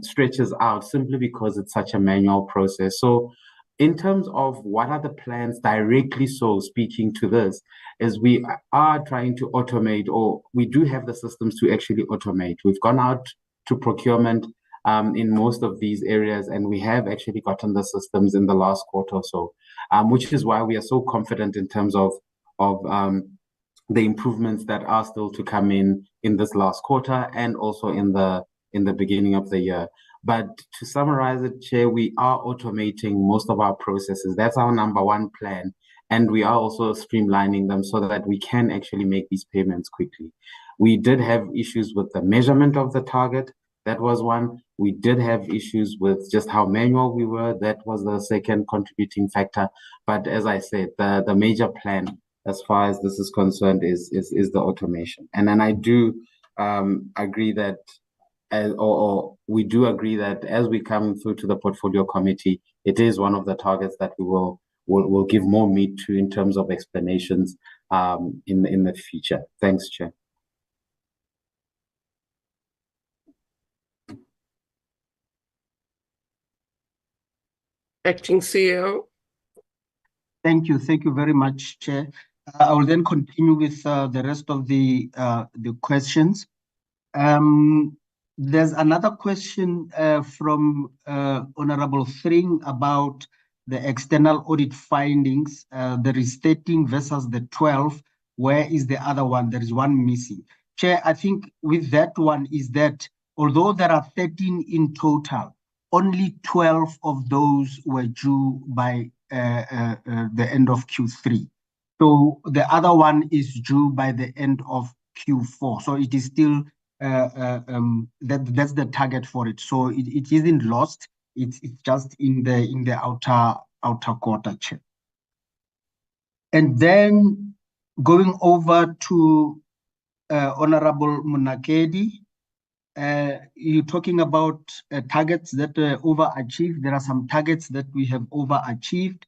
[SPEAKER 14] stretches out simply because it's such a manual process. So in terms of what are the plans directly so speaking to this, is we are trying to automate, or we do have the systems to actually automate. We've gone out to procurement in most of these areas, and we have actually gotten the systems in the last quarter or so, which is why we are so confident in terms of the improvements that are still to come in this last quarter and also in the beginning of the year. But to summarize it, Chair, we are automating most of our processes. That's our number one plan. And we are also streamlining them so that we can actually make these payments quickly. We did have issues with the measurement of the target. That was one. We did have issues with just how manual we were. That was the second contributing factor. But as I said, the major plan as far as this is concerned is the automation. And then I do agree that, we do agree that as we come through to the portfolio committee, it is one of the targets that we will give more meat to in terms of explanations in the future. Thanks, Chair.
[SPEAKER 1] Acting CEO.
[SPEAKER 11] Thank you very much, Chair. I will then continue with the rest of the questions. There's another question from Honorable Thring about the external audit findings. There is 13 versus the 12. Where is the other one? There is one missing. Chair, I think with that one is that although there are 13 in total, only 12 of those were due by the end of Q3. So the other one is due by the end of Q4. So it is still that's the target for it. So it isn't lost. It's just in the outer quarter, Chair. And then going over to Honorable Munakedi, you're talking about targets that overachieved. There are some targets that we have overachieved.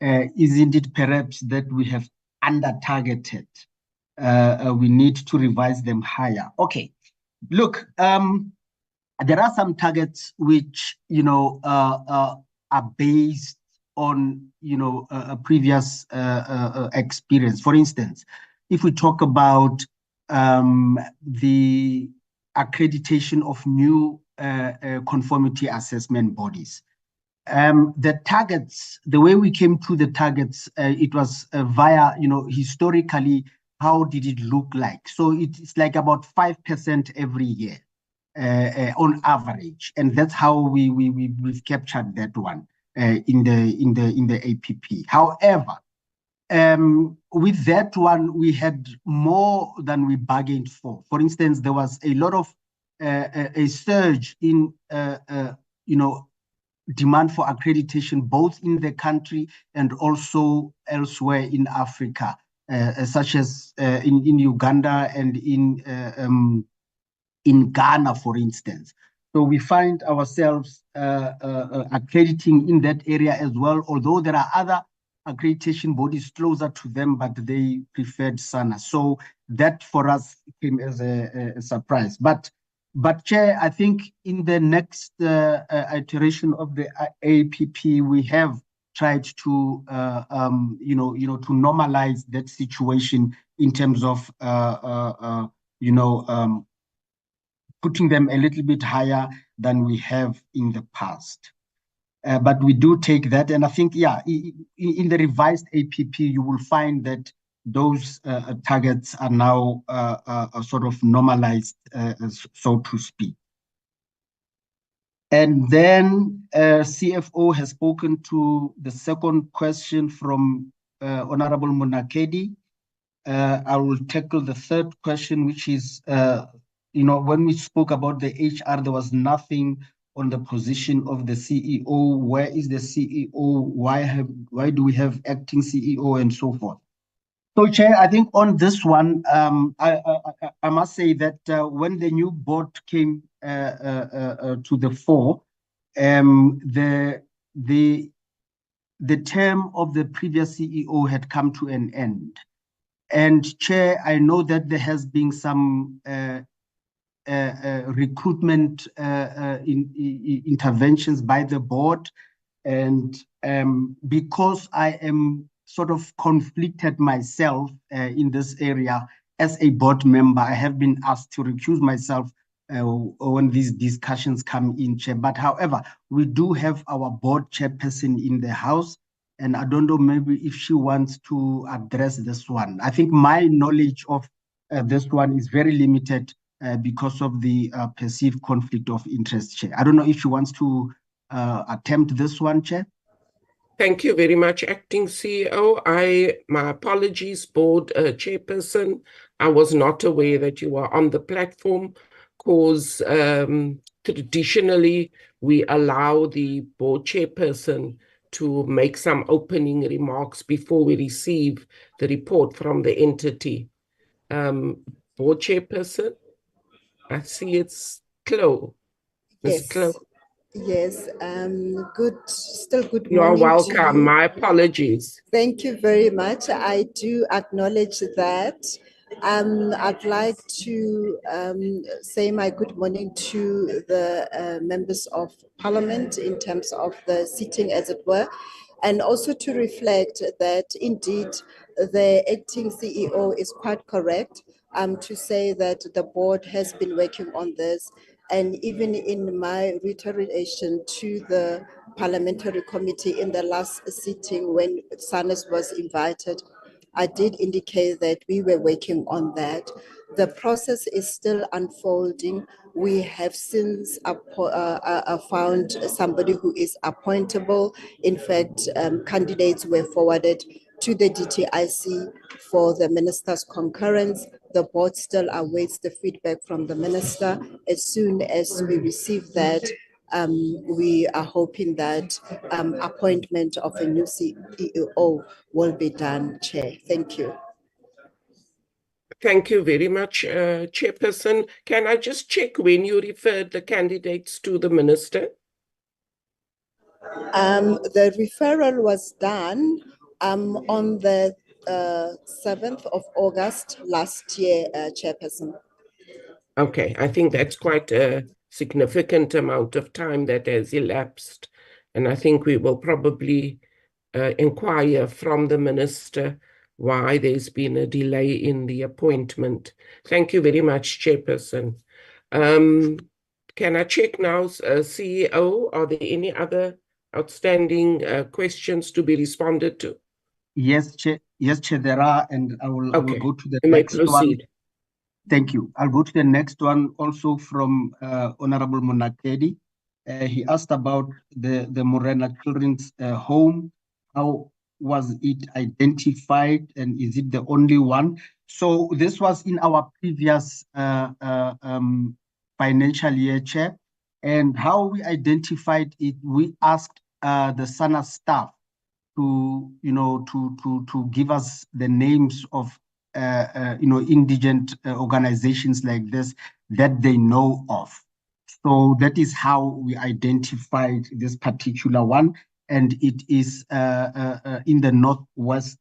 [SPEAKER 11] Isn't it perhaps that we have under-targeted? We need to revise them higher. Okay. Look, there are some targets which, are based on, a previous experience. For instance, if we talk about the accreditation of new conformity assessment bodies, the targets, the way we came to the targets, it was via, historically, how did it look like? So it's like about 5% every year on average, and that's how we've captured that one in the APP. However, with that one, we had more than we bargained for. For instance, there was a lot of a surge in demand for accreditation, both in the country and also elsewhere in Africa, such as in Uganda and in Ghana, for instance. So we find ourselves accrediting in that area as well, although there are other accreditation bodies closer to them, but they preferred SANA. So that for us came as a surprise. But Chair, I think in the next iteration of the APP, we have tried to to normalize that situation in terms of putting them a little bit higher than we have in the past. But we do take that, and I think, yeah, in the revised APP, you will find that those targets are now sort of normalized, so to speak. And then CFO has spoken to the second question from Honorable Monakedi. I will tackle the third question, which is, when we spoke about the HR, there was nothing on the position of the CEO. Where is the CEO? Why do we have acting CEO and so forth? So, Chair, I think on this one, I must say that when the new board came to the fore, the term of the previous CEO had come to an end. And Chair, I know that there has been some recruitment interventions by the board, and because I am sort of conflicted myself in this area as a board member, I have been asked to recuse myself when these discussions come in, Chair. But however, we do have our board chairperson in the house, and I don't know maybe if she wants to address this one. I think my knowledge of this one is very limited because of the perceived conflict of interest, Chair. I don't know if she wants to attempt this one, Chair.
[SPEAKER 1] Thank you very much, Acting CEO. My apologies, Board Chairperson. I was not aware that you were on the platform, because traditionally we allow the Board Chairperson to make some opening remarks before we receive the report from the entity. Board Chairperson, I see it's Chloe. Ms. Chloe.
[SPEAKER 15] Yes, still good morning.
[SPEAKER 1] You are welcome. My apologies.
[SPEAKER 15] Thank you very much. I do acknowledge that. I'd like to say my good morning to the members of Parliament in terms of the sitting, as it were, and also to reflect that indeed the acting CEO is quite correct to say that the board has been working on this. And even in my reiteration to the parliamentary committee in the last sitting when SANES was invited, I did indicate that we were working on that. The process is still unfolding. We have since found somebody who is appointable. In fact, candidates were forwarded to the DTIC for the minister's concurrence. The board still awaits the feedback from the minister. As soon as we receive that, we are hoping that appointment of a new CEO will be done, Chair. Thank you.
[SPEAKER 1] Thank you very much, Chairperson. Can I just check when you referred the candidates to the minister?
[SPEAKER 15] The referral was done on the 7th of August last year, Chairperson.
[SPEAKER 1] Okay, I think that's quite a significant amount of time that has elapsed. And I think we will probably inquire from the minister why there's been a delay in the appointment. Thank you very much, Chairperson. Can I check now, CEO, are there any other outstanding questions to be responded to?
[SPEAKER 11] Yes, Chair. Yes, Chair, there are, and I will go to the
[SPEAKER 1] You may
[SPEAKER 11] next one.
[SPEAKER 1] proceed.
[SPEAKER 11] Thank you. I'll go to the next one, also from Honorable Monakedi. He asked about the Morena Children's Home. How was it identified, and is it the only one? So this was in our previous financial year, Chair. And how we identified it, we asked the SANA staff to give us the names of indigent organizations like this that they know of. So that is how we identified this particular one, and it is in the Northwest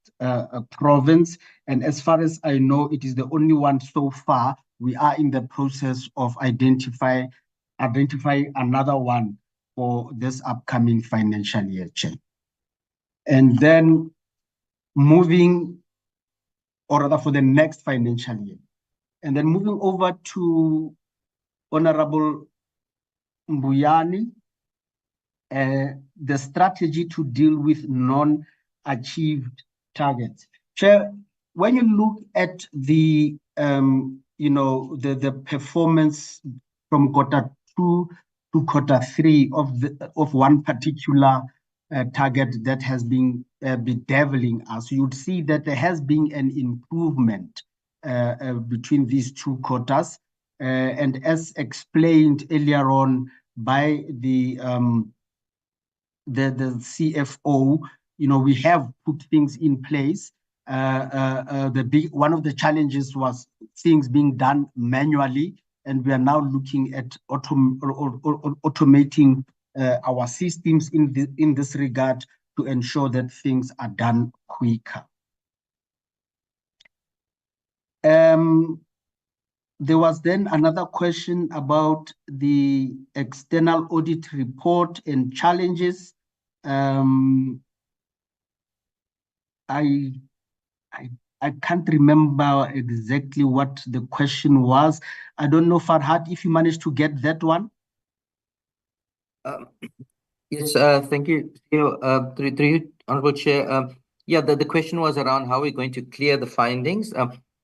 [SPEAKER 11] province. And as far as I know, it is the only one so far. We are in the process of identifying another one for this upcoming financial year, Chair. And then moving, or rather for the next financial year. And then moving over to Honorable Mbuyani. the strategy to deal with non-achieved targets. Chair, when you look at the the performance from quarter 2 to quarter 3 of one particular target that has been bedeviling us, you'd see that there has been an improvement between these 2 quarters, and as explained earlier on by the CFO, we have put things in place. One of the challenges was things being done manually, and we are now looking at automating our systems in this regard to ensure that things are done quicker. There was then another question about the external audit report and challenges. I can't remember exactly what the question was. I don't know, Farhad, if you managed to get that one.
[SPEAKER 13] Yes, thank you. Through you, Honorable Chair. Yeah, the question was around how we're going to clear the findings.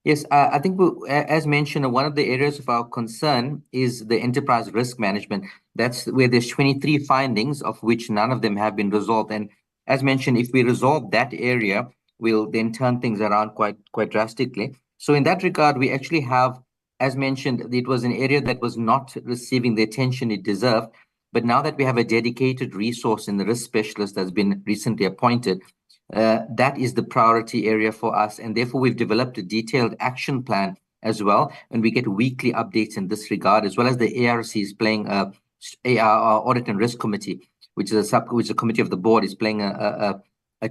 [SPEAKER 13] Yes, I think as mentioned, one of the areas of our concern is the enterprise risk management. That's where there's 23 findings, of which none of them have been resolved. And as mentioned, if we resolve that area, we'll then turn things around quite drastically. So in that regard, we actually have, as mentioned, it was an area that was not receiving the attention it deserved. But now that we have a dedicated resource in the risk specialist that's been recently appointed, that is the priority area for us. And therefore, we've developed a detailed action plan as well. And we get weekly updates in this regard, as well as the ARC is playing our Audit and Risk Committee, which is a committee of the board, is playing a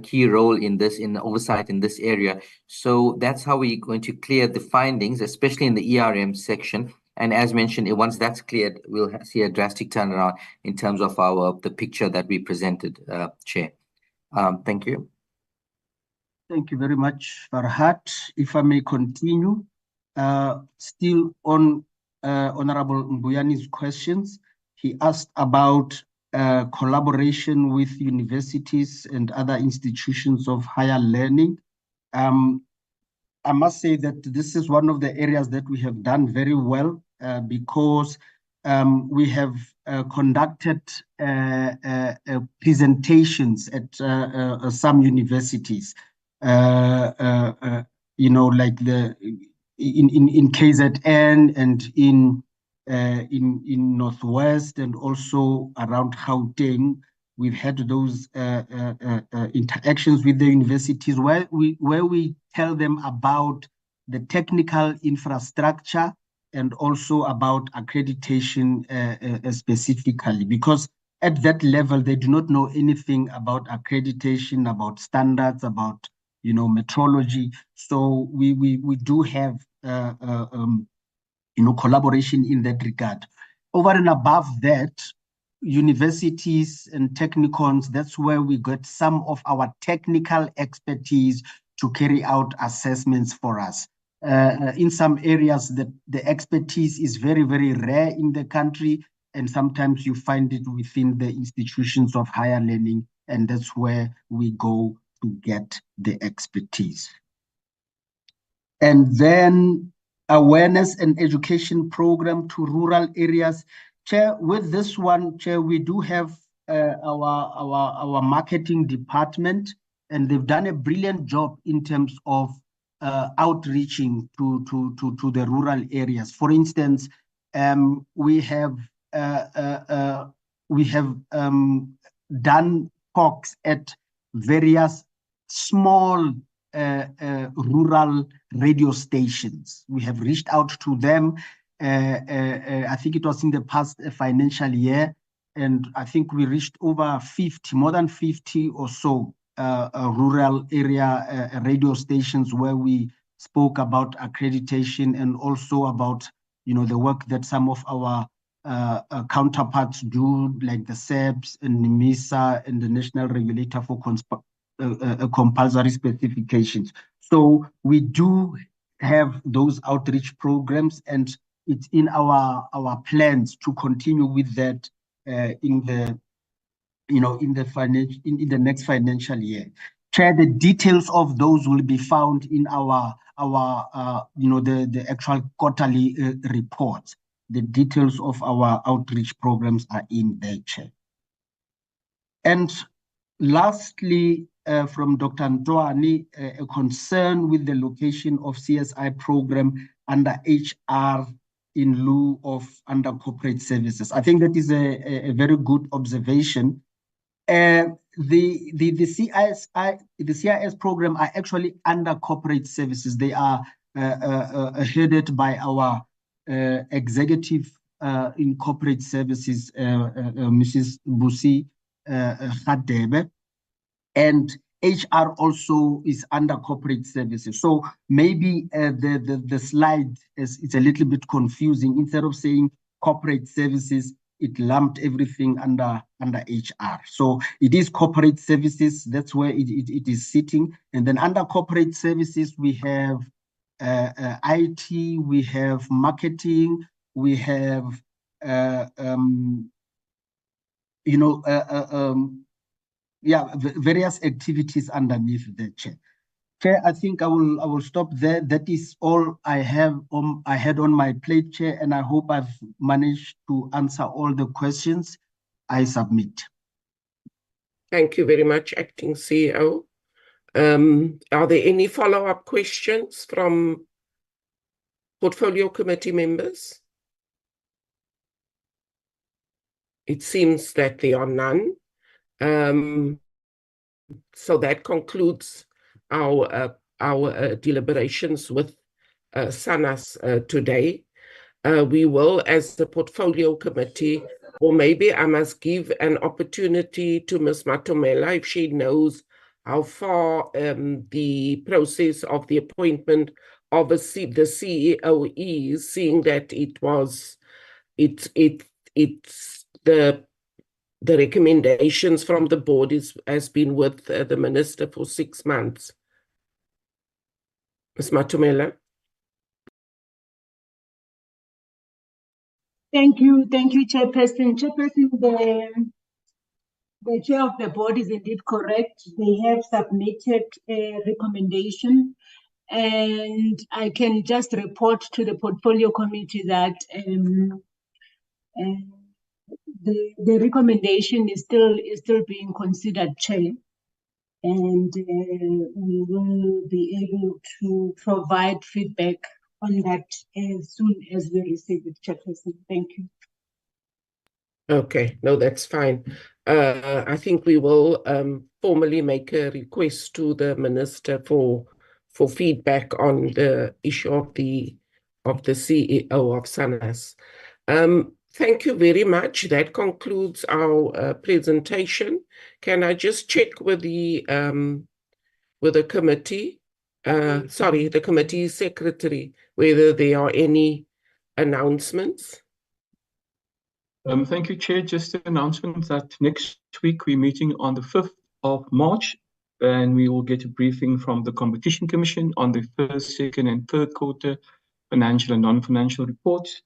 [SPEAKER 13] key role in this, in oversight in this area. So that's how we're going to clear the findings, especially in the ERM section. And as mentioned, once that's cleared, we'll see a drastic turnaround in terms of the picture that we presented, Chair. Thank you.
[SPEAKER 11] Thank you very much, Farhad. If I may continue, still on Honorable Mbuyani's questions, he asked about collaboration with universities and other institutions of higher learning. I must say that this is one of the areas that we have done very well because we have conducted presentations at some universities, like in KZN and in Northwest and also around Gauteng. We've had those interactions with the universities where we tell them about the technical infrastructure and also about accreditation specifically, because at that level, they do not know anything about accreditation, about standards, about metrology. So we do have collaboration in that regard. Over and above that, universities and technicons, that's where we got some of our technical expertise to carry out assessments for us. In some areas, the expertise is very, very rare in the country, and sometimes you find it within the institutions of higher learning, and that's where we go to get the expertise. And then awareness and education program to rural areas. Chair, with this one, Chair, we do have our marketing department, and they've done a brilliant job in terms of outreaching to the rural areas. For instance, we have done talks at various small rural radio stations. We have reached out to them. I think it was in the past financial year, and I think we reached over 50, more than 50 or so rural area radio stations where we spoke about accreditation and also about the work that some of our counterparts do, like the SEBS and NIMISA and the National Regulator for Compulsory Specifications. So we do have those outreach programs, and it's in our plans to continue with that in in the next financial year. Chair, the details of those will be found in our the actual quarterly report. The details of our outreach programs are in there, Chair. And lastly, from Dr. Ntwani, a concern with the location of CSI program under HR in lieu of under corporate services. I think that is a very good observation. The CIS program are actually under corporate services. They are headed by our executive in corporate services, Mrs. Busi Khadebe, and HR also is under corporate services. So maybe the slide is a little bit confusing. Instead of saying corporate services, it lumped everything under HR. So it is corporate services. That's where it is sitting. And then under corporate services, we have IT, we have marketing, we have various activities underneath the Chair. Chair, I think I will stop there. That is all I had on my plate, Chair, and I hope I've managed to answer all the questions. I submit.
[SPEAKER 1] Thank you very much, Acting CEO. Are there any follow-up questions from Portfolio Committee members? It seems that there are none. So that concludes our deliberations with SANAS today. We will, as the Portfolio Committee, or maybe I must give an opportunity to Ms. Matomela if she knows how far the process of the appointment of the CEO is, seeing that the recommendations from the board has been with the minister for 6 months. Ms. Matomela.
[SPEAKER 10] Thank you, Chairperson. Chairperson, the chair of the board is indeed correct. They have submitted a recommendation, and I can just report to the Portfolio Committee that the recommendation is still being considered, Chair, and we will be able to provide feedback on that as soon as we receive it, Chairperson. Thank you.
[SPEAKER 1] Okay, no, that's fine. I think we will formally make a request to the minister for feedback on the issue of the CEO of SANAS. Thank you very much. That concludes our presentation. Can I just check with the committee, the committee secretary, whether there are any announcements?
[SPEAKER 2] Thank you, Chair. Just an announcement that next week we're meeting on the 5th of March, and we will get a briefing from the Competition Commission on the first, second, and third quarter financial and non-financial reports.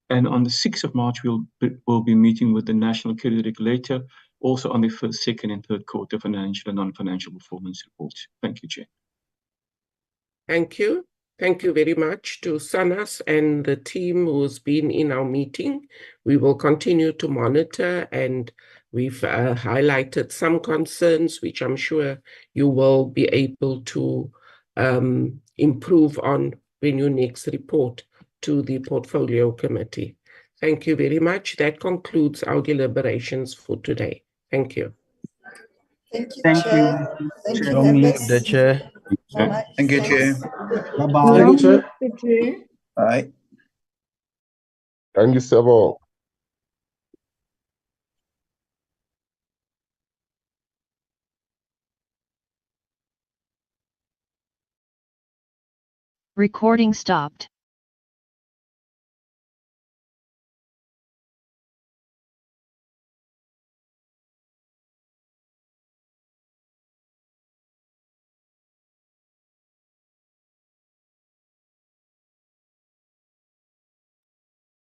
[SPEAKER 2] And on the 6th of March, we'll be meeting with the National Credit Regulator, also on the first, second, and third quarter financial and non-financial performance reports. Thank you, Chair.
[SPEAKER 1] Thank you. Thank you very much to SANAS and the team who's been in our meeting. We will continue to monitor, and we've highlighted some concerns, which I'm sure you will be able to improve on when you next report to the Portfolio Committee. Thank you very much. That concludes our deliberations for today. Thank you.
[SPEAKER 15] Thank you,
[SPEAKER 11] Thank
[SPEAKER 15] Chair.
[SPEAKER 11] you.
[SPEAKER 15] Thank you,
[SPEAKER 3] Long live
[SPEAKER 15] members.
[SPEAKER 3] the chair.
[SPEAKER 15] Bye-bye.
[SPEAKER 7] Thank you, Chair.
[SPEAKER 11] Bye-bye.
[SPEAKER 5] Thank you, Chair.
[SPEAKER 7] Bye.
[SPEAKER 6] Thank you, Sebo.
[SPEAKER 12] Recording stopped.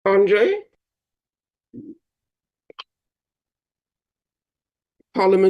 [SPEAKER 1] Andre? Parliament